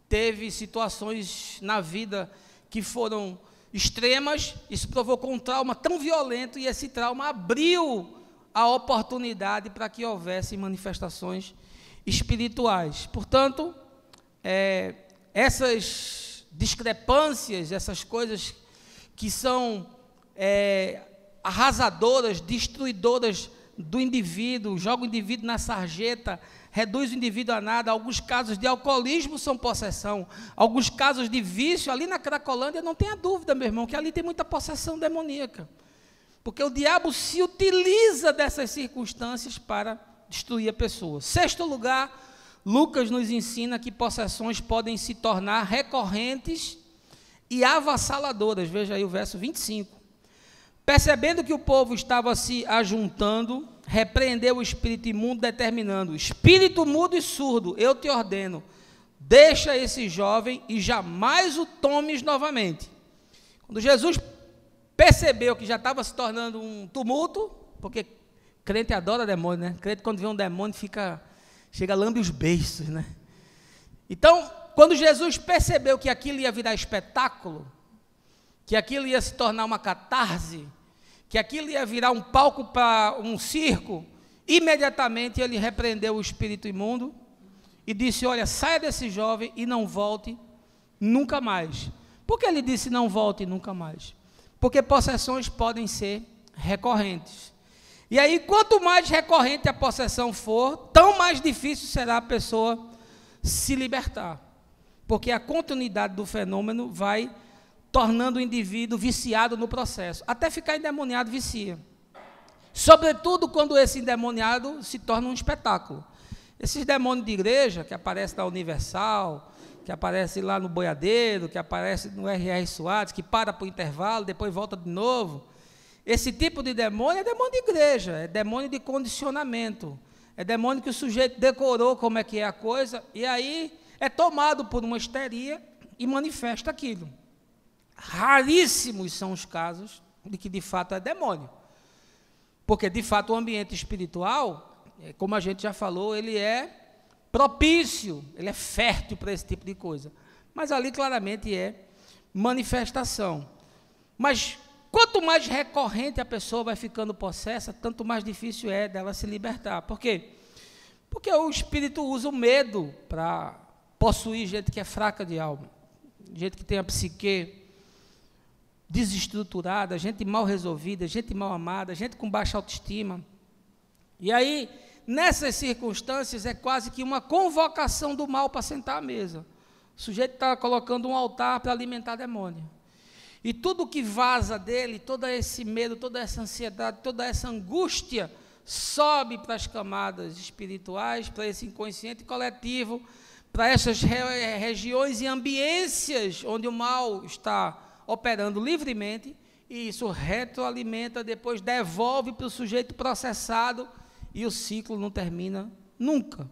teve situações na vida que foram extremas, isso provocou um trauma tão violento e esse trauma abriu a oportunidade para que houvesse manifestações espirituais. Portanto, essas discrepâncias, essas coisas que são arrasadoras, destruidoras do indivíduo, joga o indivíduo na sarjeta, reduz o indivíduo a nada. Alguns casos de alcoolismo são possessão, alguns casos de vício, ali na Cracolândia, não tenha dúvida, meu irmão, que ali tem muita possessão demoníaca, porque o diabo se utiliza dessas circunstâncias para destruir a pessoa. Sexto lugar, Lucas nos ensina que possessões podem se tornar recorrentes e avassaladoras. Veja aí o verso 25. Percebendo que o povo estava se ajuntando, repreendeu o espírito imundo, determinando: espírito mudo e surdo, eu te ordeno, deixa esse jovem e jamais o tomes novamente. Quando Jesus percebeu que já estava se tornando um tumulto, porque crente adora demônio, né? Crente, quando vê um demônio, chega a lambe os beiços, né? Então, quando Jesus percebeu que aquilo ia virar espetáculo, que aquilo ia se tornar uma catarse, que aquilo ia virar um palco para um circo, imediatamente ele repreendeu o espírito imundo e disse: olha, saia desse jovem e não volte nunca mais. Por que ele disse não volte nunca mais? Porque possessões podem ser recorrentes. E aí, quanto mais recorrente a possessão for, tão mais difícil será a pessoa se libertar, porque a continuidade do fenômeno vai tornando o indivíduo viciado no processo, até ficar endemoniado vicia, sobretudo quando esse endemoniado se torna um espetáculo. Esses demônios de igreja, que aparecem na Universal, que aparecem lá no Boiadeiro, que aparecem no R.R. Soares, que para para o intervalo, depois volta de novo, esse tipo de demônio é demônio de igreja, é demônio de condicionamento, é demônio que o sujeito decorou como é que é a coisa, e aí é tomado por uma histeria e manifesta aquilo. Raríssimos são os casos de que de fato é demônio. Porque, de fato, o ambiente espiritual, como a gente já falou, ele é propício, ele é fértil para esse tipo de coisa. Mas ali claramente é manifestação. Mas quanto mais recorrente a pessoa vai ficando possessa, tanto mais difícil é dela se libertar. Por quê? Porque o espírito usa o medo para possuir gente que é fraca de alma, gente que tem a psique desestruturada, gente mal resolvida, gente mal amada, gente com baixa autoestima. E aí, nessas circunstâncias, é quase que uma convocação do mal para sentar à mesa. O sujeito está colocando um altar para alimentar demônio. E tudo que vaza dele, todo esse medo, toda essa ansiedade, toda essa angústia, sobe para as camadas espirituais, para esse inconsciente coletivo, para essas regiões e ambiências onde o mal está operando livremente, e isso retroalimenta, depois devolve para o sujeito processado, e o ciclo não termina nunca.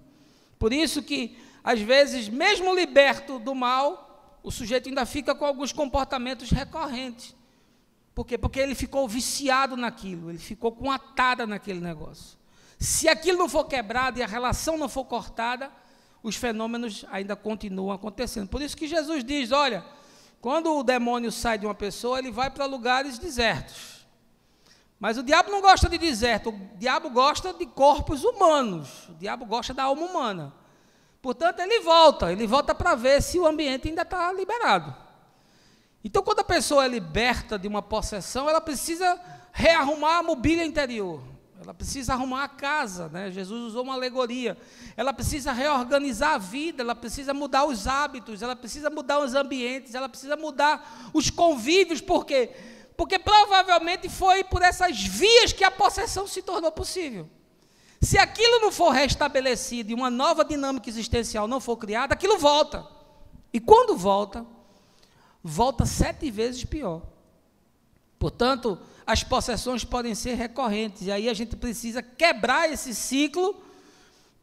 Por isso que, às vezes, mesmo liberto do mal, o sujeito ainda fica com alguns comportamentos recorrentes. Por quê? Porque ele ficou viciado naquilo, ele ficou com a tara naquele negócio. Se aquilo não for quebrado e a relação não for cortada, os fenômenos ainda continuam acontecendo. Por isso que Jesus diz, olha, quando o demônio sai de uma pessoa, ele vai para lugares desertos. Mas o diabo não gosta de deserto, o diabo gosta de corpos humanos, o diabo gosta da alma humana. Portanto, ele volta para ver se o ambiente ainda está liberado. Então, quando a pessoa é liberta de uma possessão, ela precisa rearrumar a mobília interior, ela precisa arrumar a casa, né? Jesus usou uma alegoria, ela precisa reorganizar a vida, ela precisa mudar os hábitos, ela precisa mudar os ambientes, ela precisa mudar os convívios. Por quê? Porque provavelmente foi por essas vias que a possessão se tornou possível. Se aquilo não for restabelecido e uma nova dinâmica existencial não for criada, aquilo volta. E quando volta 7 vezes pior. Portanto, as possessões podem ser recorrentes, e aí a gente precisa quebrar esse ciclo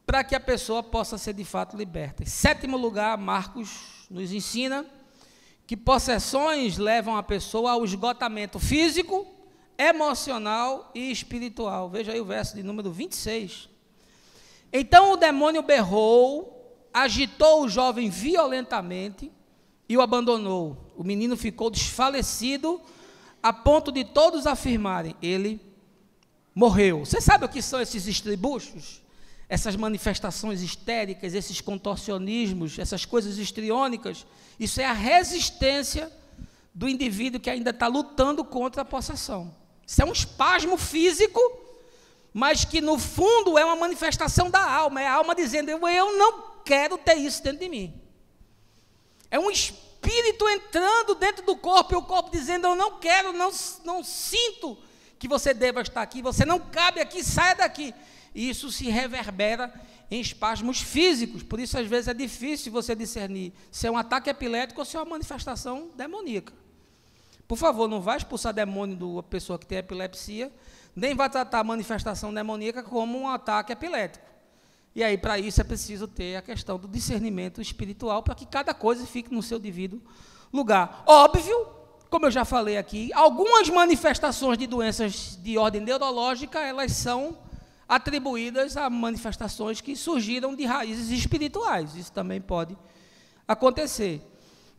para que a pessoa possa ser de fato liberta. Em 7º lugar, Marcos nos ensina que possessões levam a pessoa ao esgotamento físico, emocional e espiritual. Veja aí o verso de número 26. Então o demônio berrou, agitou o jovem violentamente e o abandonou. O menino ficou desfalecido, a ponto de todos afirmarem, ele morreu. Você sabe o que são esses estribuchos? Essas manifestações histéricas, esses contorcionismos, essas coisas histriônicas? Isso é a resistência do indivíduo que ainda está lutando contra a possessão. Isso é um espasmo físico, mas que no fundo é uma manifestação da alma, é a alma dizendo, eu não quero ter isso dentro de mim. É um espírito entrando dentro do corpo, e o corpo dizendo, eu não quero, não sinto que você deva estar aqui, você não cabe aqui, saia daqui. E isso se reverbera em espasmos físicos, por isso às vezes é difícil você discernir se é um ataque epilético ou se é uma manifestação demoníaca. Por favor, não vai expulsar demônio de uma pessoa que tem epilepsia, nem vai tratar a manifestação demoníaca como um ataque epilético. E aí, para isso, é preciso ter a questão do discernimento espiritual, para que cada coisa fique no seu devido lugar. Óbvio, como eu já falei aqui, algumas manifestações de doenças de ordem neurológica, elas são atribuídas a manifestações que surgiram de raízes espirituais. Isso também pode acontecer.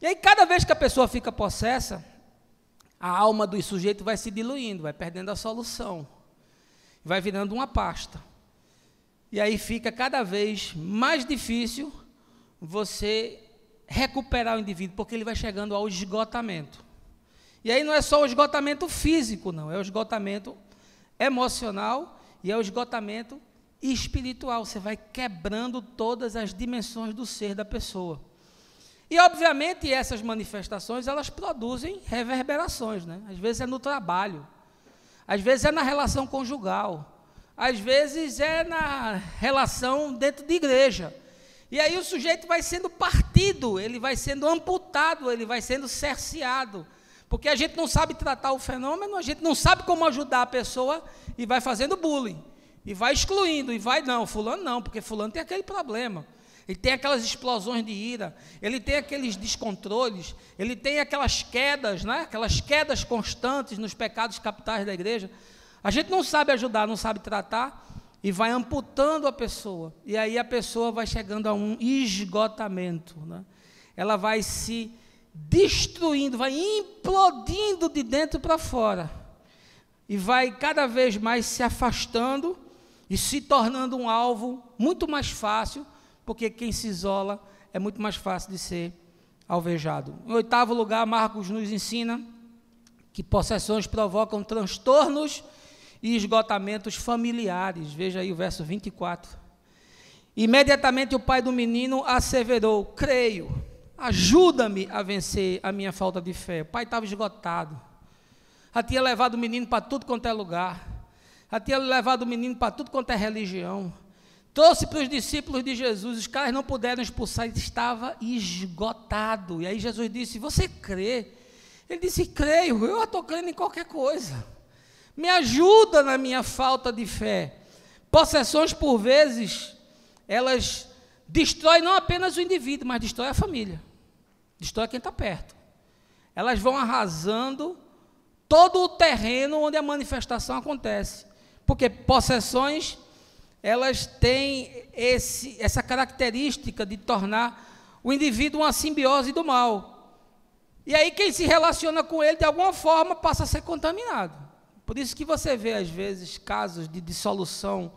E aí, cada vez que a pessoa fica possessa, a alma do sujeito vai se diluindo, vai perdendo a solução, vai virando uma pasta. E aí fica cada vez mais difícil você recuperar o indivíduo, porque ele vai chegando ao esgotamento. E aí não é só o esgotamento físico, não, é o esgotamento emocional e é o esgotamento espiritual. Você vai quebrando todas as dimensões do ser da pessoa. E, obviamente, essas manifestações, elas produzem reverberações, né? Às vezes é no trabalho, às vezes é na relação conjugal, às vezes é na relação dentro de igreja. E aí o sujeito vai sendo partido, ele vai sendo amputado, ele vai sendo cerceado, porque a gente não sabe tratar o fenômeno, a gente não sabe como ajudar a pessoa e vai fazendo bullying, e vai excluindo, e vai, não, fulano não, porque fulano tem aquele problema. Ele tem aquelas explosões de ira, ele tem aqueles descontroles, ele tem aquelas quedas, né? Aquelas quedas constantes nos pecados capitais da igreja. A gente não sabe ajudar, não sabe tratar, e vai amputando a pessoa. E aí a pessoa vai chegando a um esgotamento, né? Ela vai se destruindo, vai implodindo de dentro para fora. E vai cada vez mais se afastando e se tornando um alvo muito mais fácil, porque quem se isola é muito mais fácil de ser alvejado. Em 8º lugar, Marcos nos ensina que possessões provocam transtornos e esgotamentos familiares. Veja aí o verso 24. Imediatamente o pai do menino asseverou: creio, ajuda-me a vencer a minha falta de fé. O pai estava esgotado. Já tinha levado o menino para tudo quanto é lugar. Já tinha levado o menino para tudo quanto é religião. Trouxe para os discípulos de Jesus, os caras não puderam expulsar, ele estava esgotado. E aí Jesus disse: você crê? Ele disse: creio, eu estou crendo em qualquer coisa. Me ajuda na minha falta de fé. Possessões, por vezes, elas destroem não apenas o indivíduo, mas destroem a família. Destrói quem está perto. Elas vão arrasando todo o terreno onde a manifestação acontece. Porque possessões, elas têm essa característica de tornar o indivíduo uma simbiose do mal. E aí quem se relaciona com ele, de alguma forma, passa a ser contaminado. Por isso que você vê, às vezes, casos de dissolução,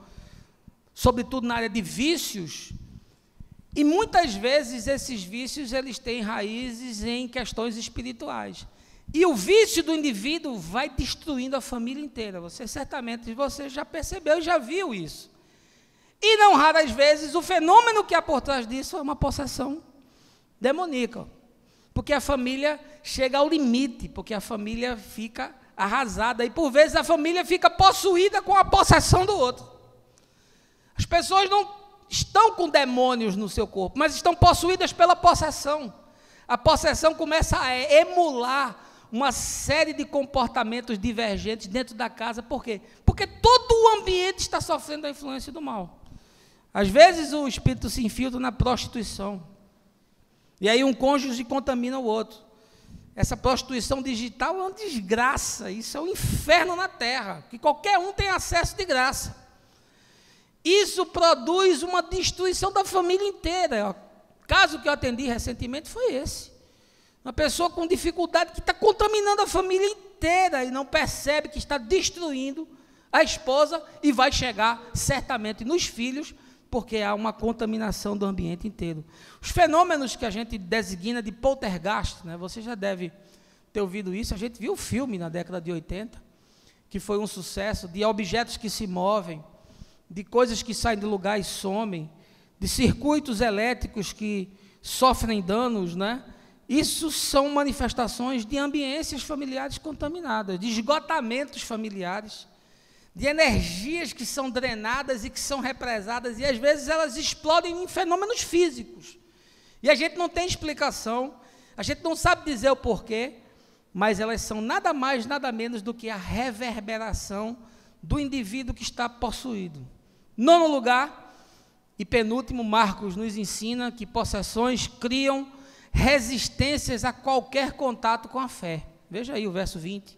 sobretudo na área de vícios, e muitas vezes esses vícios, eles têm raízes em questões espirituais. E o vício do indivíduo vai destruindo a família inteira. Você já percebeu e já viu isso. E não raras vezes o fenômeno que há por trás disso é uma possessão demoníaca. Porque a família chega ao limite, porque a família fica arrasada, e por vezes a família fica possuída com a possessão do outro. As pessoas não estão com demônios no seu corpo, mas estão possuídas pela possessão. A possessão começa a emular uma série de comportamentos divergentes dentro da casa. Por quê? Porque todo o ambiente está sofrendo a influência do mal. Às vezes o espírito se infiltra na prostituição, e aí um cônjuge contamina o outro. Essa prostituição digital é uma desgraça, isso é um inferno na terra, que qualquer um tem acesso de graça. Isso produz uma destruição da família inteira. O caso que eu atendi recentemente foi esse. Uma pessoa com dificuldade que está contaminando a família inteira e não percebe que está destruindo a esposa e vai chegar certamente nos filhos, porque há uma contaminação do ambiente inteiro. Os fenômenos que a gente designa de poltergeist, né, você já deve ter ouvido isso, a gente viu o filme na década de 80, que foi um sucesso, de objetos que se movem, de coisas que saem de lugar e somem, de circuitos elétricos que sofrem danos, né? Isso são manifestações de ambiências familiares contaminadas, de esgotamentos familiares, de energias que são drenadas e que são represadas, e às vezes elas explodem em fenômenos físicos. E a gente não tem explicação, a gente não sabe dizer o porquê, mas elas são nada mais, nada menos do que a reverberação do indivíduo que está possuído. 9º lugar, e penúltimo, Marcos nos ensina que possessões criam resistências a qualquer contato com a fé. Veja aí o verso 20.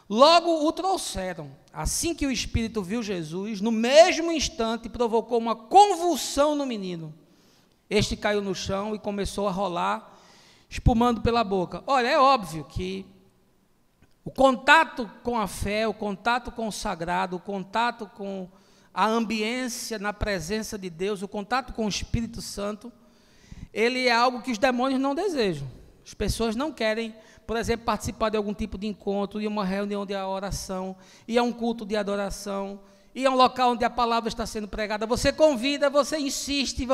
Logo o trouxeram. Assim que o espírito viu Jesus, no mesmo instante provocou uma convulsão no menino. Este caiu no chão e começou a rolar, espumando pela boca. Olha, é óbvio que o contato com a fé, o contato com o sagrado, o contato com a ambiência na presença de Deus, o contato com o Espírito Santo, ele é algo que os demônios não desejam. As pessoas não querem, por exemplo, participar de algum tipo de encontro, de uma reunião de oração, ir a um culto de adoração, ir a um local onde a palavra está sendo pregada. Você convida, você insiste,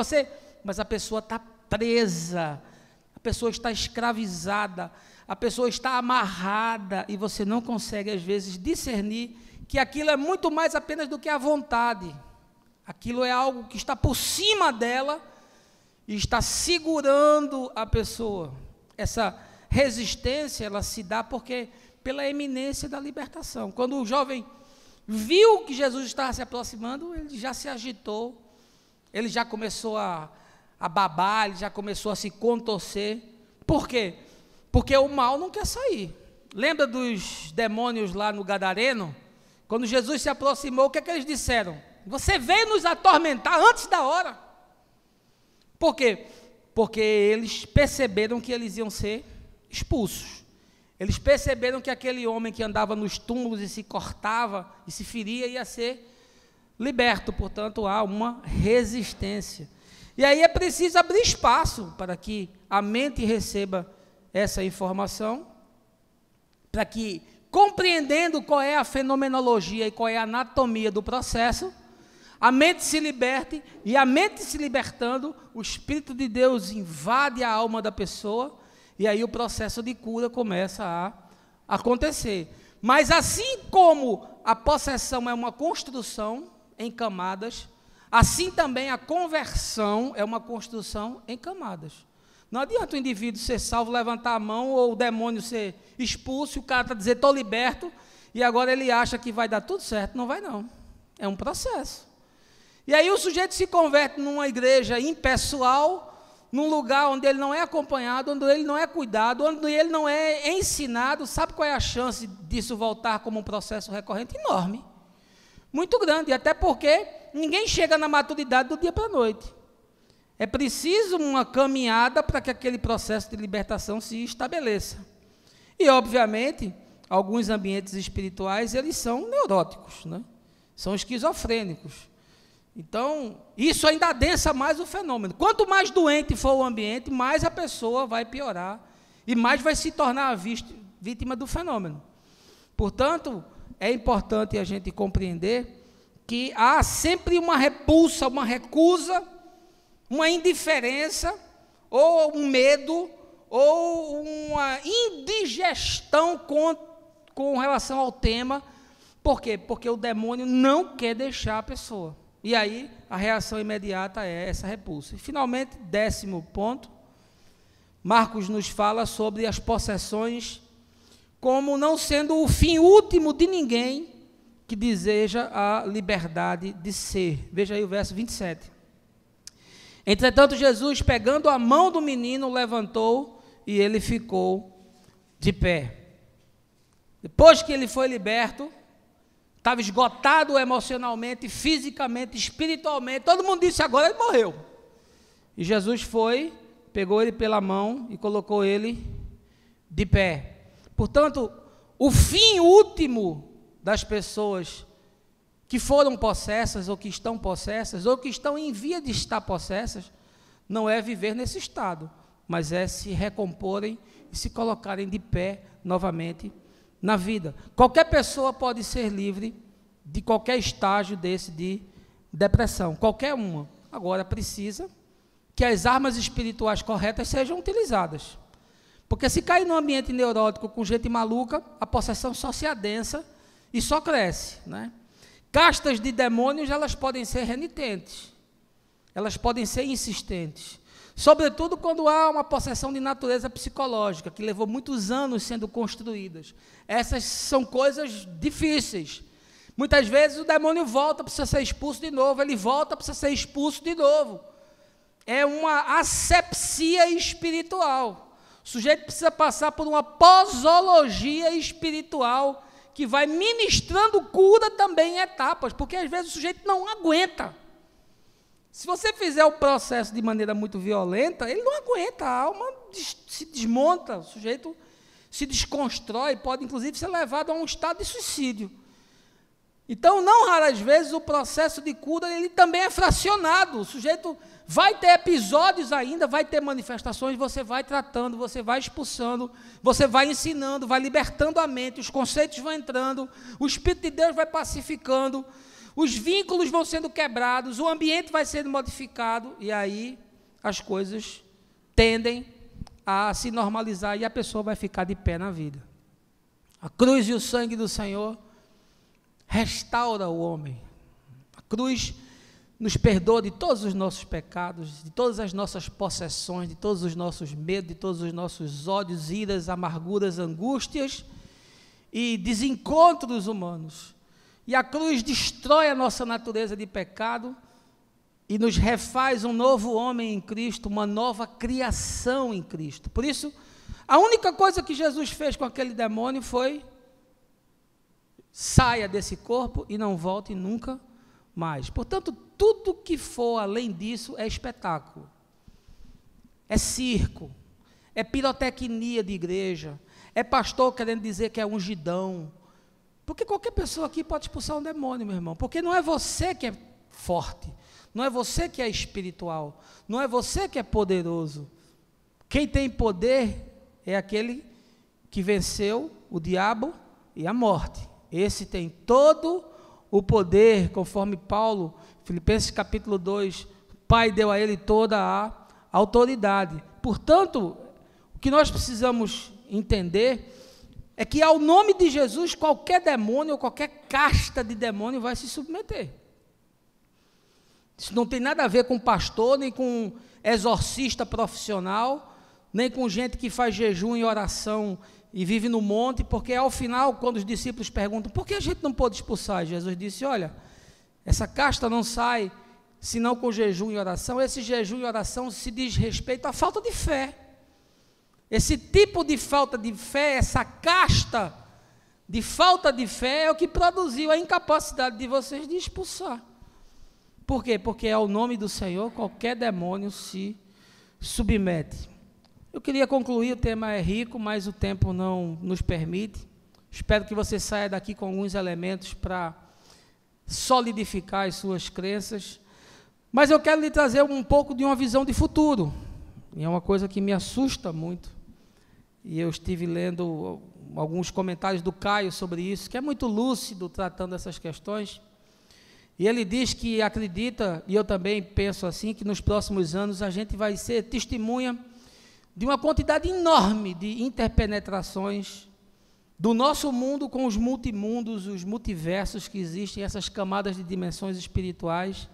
mas a pessoa está presa, a pessoa está escravizada, a pessoa está amarrada, e você não consegue, às vezes, discernir que aquilo é muito mais apenas do que a vontade. Aquilo é algo que está por cima dela e está segurando a pessoa. Essa resistência, ela se dá pela eminência da libertação. Quando o jovem viu que Jesus estava se aproximando, ele já se agitou, ele já começou a babar, ele já começou a se contorcer. Por quê? Porque o mal não quer sair. Lembra dos demônios lá no Gadareno, Quando Jesus se aproximou, o que é que eles disseram? Você veio nos atormentar antes da hora. Por quê? Porque eles perceberam que eles iam ser expulsos. Eles perceberam que aquele homem que andava nos túmulos e se cortava e se feria ia ser liberto. Portanto, há uma resistência. E aí é preciso abrir espaço para que a mente receba essa informação, para que, compreendendo qual é a fenomenologia e qual é a anatomia do processo, a mente se liberte, e a mente se libertando, o Espírito de Deus invade a alma da pessoa, e aí o processo de cura começa a acontecer. Mas assim como a possessão é uma construção em camadas, assim também a conversão é uma construção em camadas. Não adianta o indivíduo ser salvo, levantar a mão, ou o demônio ser expulso, e o cara está dizendo, estou liberto, e agora ele acha que vai dar tudo certo. Não vai não, é um processo. E aí o sujeito se converte numa igreja impessoal, num lugar onde ele não é acompanhado, onde ele não é cuidado, onde ele não é ensinado. Sabe qual é a chance disso voltar como um processo recorrente? Enorme, muito grande, até porque ninguém chega na maturidade do dia para a noite. É preciso uma caminhada para que aquele processo de libertação se estabeleça. E, obviamente, alguns ambientes espirituais, eles são neuróticos, né? São esquizofrênicos. Então, isso ainda adensa mais o fenômeno. Quanto mais doente for o ambiente, mais a pessoa vai piorar e mais vai se tornar vítima do fenômeno. Portanto, é importante a gente compreender que há sempre uma repulsa, uma recusa, uma indiferença, ou um medo, ou uma indigestão com relação ao tema. Por quê? Porque o demônio não quer deixar a pessoa. E aí, a reação imediata é essa repulsa. E, finalmente, 10º ponto, Marcos nos fala sobre as possessões como não sendo o fim último de ninguém que deseja a liberdade de ser. Veja aí o verso 27. Entretanto, Jesus, pegando a mão do menino, levantou e ele ficou de pé. Depois que ele foi liberto, estava esgotado emocionalmente, fisicamente, espiritualmente, todo mundo disse, agora ele morreu. E Jesus foi, pegou ele pela mão e colocou ele de pé. Portanto, o fim último das pessoas que foram possessas, ou que estão possessas, ou que estão em via de estar possessas, não é viver nesse estado, mas é se recomporem e se colocarem de pé novamente na vida. Qualquer pessoa pode ser livre de qualquer estágio desse de depressão, qualquer uma. Agora precisa que as armas espirituais corretas sejam utilizadas. Porque se cair num ambiente neurótico com gente maluca, a possessão só se adensa e só cresce, né? Castas de demônios, elas podem ser renitentes, elas podem ser insistentes, sobretudo quando há uma possessão de natureza psicológica, que levou muitos anos sendo construídas. Essas são coisas difíceis. Muitas vezes o demônio volta, precisa ser expulso de novo, ele volta, precisa ser expulso de novo. É uma asepsia espiritual. O sujeito precisa passar por uma posologia espiritual, que vai ministrando cura também em etapas, porque às vezes o sujeito não aguenta. Se você fizer o processo de maneira muito violenta, ele não aguenta, a alma se desmonta, o sujeito se desconstrói, pode inclusive ser levado a um estado de suicídio. Então, não raras vezes, o processo de cura, ele também é fracionado, o sujeito vai ter episódios ainda, vai ter manifestações, você vai tratando, você vai expulsando, você vai ensinando, vai libertando a mente, os conceitos vão entrando, o Espírito de Deus vai pacificando, os vínculos vão sendo quebrados, o ambiente vai sendo modificado, e aí as coisas tendem a se normalizar e a pessoa vai ficar de pé na vida. A cruz e o sangue do Senhor restaura o homem. A cruz nos perdoa de todos os nossos pecados, de todas as nossas possessões, de todos os nossos medos, de todos os nossos ódios, iras, amarguras, angústias e desencontros humanos. E a cruz destrói a nossa natureza de pecado e nos refaz um novo homem em Cristo, uma nova criação em Cristo. Por isso, a única coisa que Jesus fez com aquele demônio foi saia desse corpo e não volte nunca mais. Portanto, tudo que for além disso é espetáculo, é circo, é pirotecnia de igreja, é pastor querendo dizer que é ungidão, porque qualquer pessoa aqui pode expulsar um demônio, meu irmão, porque não é você que é forte, não é você que é espiritual, não é você que é poderoso. Quem tem poder é aquele que venceu o diabo e a morte. Esse tem todo o poder, conforme Paulo, Filipenses capítulo 2, o Pai deu a ele toda a autoridade. Portanto, o que nós precisamos entender é que ao nome de Jesus, qualquer demônio ou qualquer casta de demônio vai se submeter. Isso não tem nada a ver com pastor, nem com exorcista profissional, nem com gente que faz jejum e oração e vive no monte, porque ao final, quando os discípulos perguntam, por que a gente não pôde expulsar? Jesus disse, olha, essa casta não sai senão com jejum e oração. Esse jejum e oração se diz respeito à falta de fé. Esse tipo de falta de fé, essa casta de falta de fé é o que produziu a incapacidade de vocês de expulsar. Por quê? Porque ao nome do Senhor qualquer demônio se submete. Eu queria concluir, o tema é rico, mas o tempo não nos permite. Espero que você saia daqui com alguns elementos para solidificar as suas crenças. Mas eu quero lhe trazer um pouco de uma visão de futuro. E é uma coisa que me assusta muito. E eu estive lendo alguns comentários do Caio sobre isso, que é muito lúcido tratando essas questões. E ele diz que acredita, e eu também penso assim, que nos próximos anos a gente vai ser testemunha de uma quantidade enorme de interpenetrações do nosso mundo com os multimundos, os multiversos que existem, essas camadas de dimensões espirituais,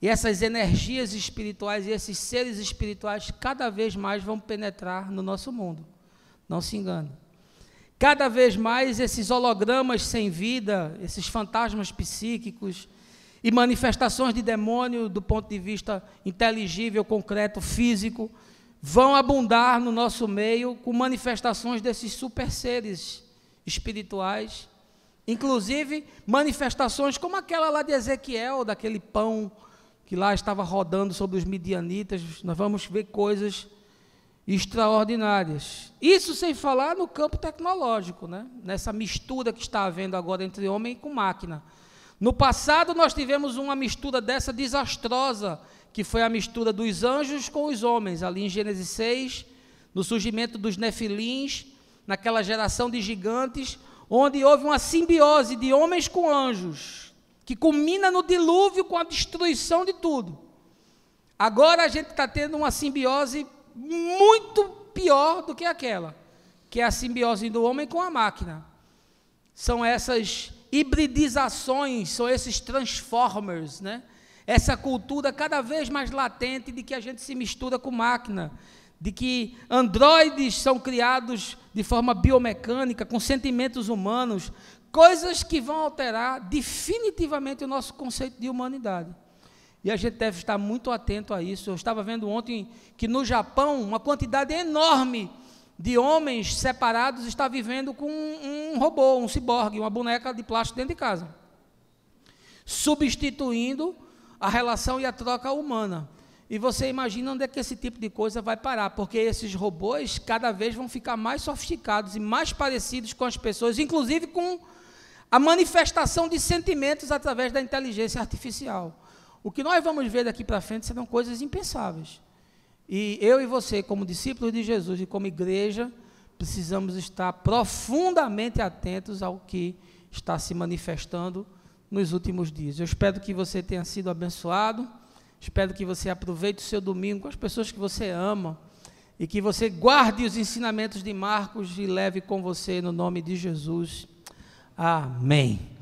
e essas energias espirituais e esses seres espirituais cada vez mais vão penetrar no nosso mundo. Não se engane. Cada vez mais esses hologramas sem vida, esses fantasmas psíquicos e manifestações de demônio do ponto de vista inteligível, concreto, físico, vão abundar no nosso meio com manifestações desses super seres espirituais, inclusive manifestações como aquela lá de Ezequiel, daquele pão que lá estava rodando sobre os midianitas. Nós vamos ver coisas extraordinárias. Isso sem falar no campo tecnológico, né? Nessa mistura que está havendo agora entre homem com máquina. No passado nós tivemos uma mistura dessa desastrosa, que foi a mistura dos anjos com os homens, ali em Gênesis 6, no surgimento dos nefilins, naquela geração de gigantes, onde houve uma simbiose de homens com anjos, que culmina no dilúvio com a destruição de tudo. Agora a gente está tendo uma simbiose muito pior do que aquela, que é a simbiose do homem com a máquina. São essas hibridizações, são esses transformers, né? Essa cultura cada vez mais latente de que a gente se mistura com máquina, de que androides são criados de forma biomecânica, com sentimentos humanos, coisas que vão alterar definitivamente o nosso conceito de humanidade. E a gente deve estar muito atento a isso. Eu estava vendo ontem que no Japão, uma quantidade enorme de homens separados está vivendo com um robô, um ciborgue, uma boneca de plástico dentro de casa, substituindo a relação e a troca humana. E você imagina onde é que esse tipo de coisa vai parar, porque esses robôs cada vez vão ficar mais sofisticados e mais parecidos com as pessoas, inclusive com a manifestação de sentimentos através da inteligência artificial. O que nós vamos ver daqui para frente serão coisas impensáveis. E eu e você, como discípulos de Jesus e como igreja, precisamos estar profundamente atentos ao que está se manifestando nos últimos dias. Eu espero que você tenha sido abençoado, espero que você aproveite o seu domingo com as pessoas que você ama e que você guarde os ensinamentos de Marcos e leve com você no nome de Jesus. Amém.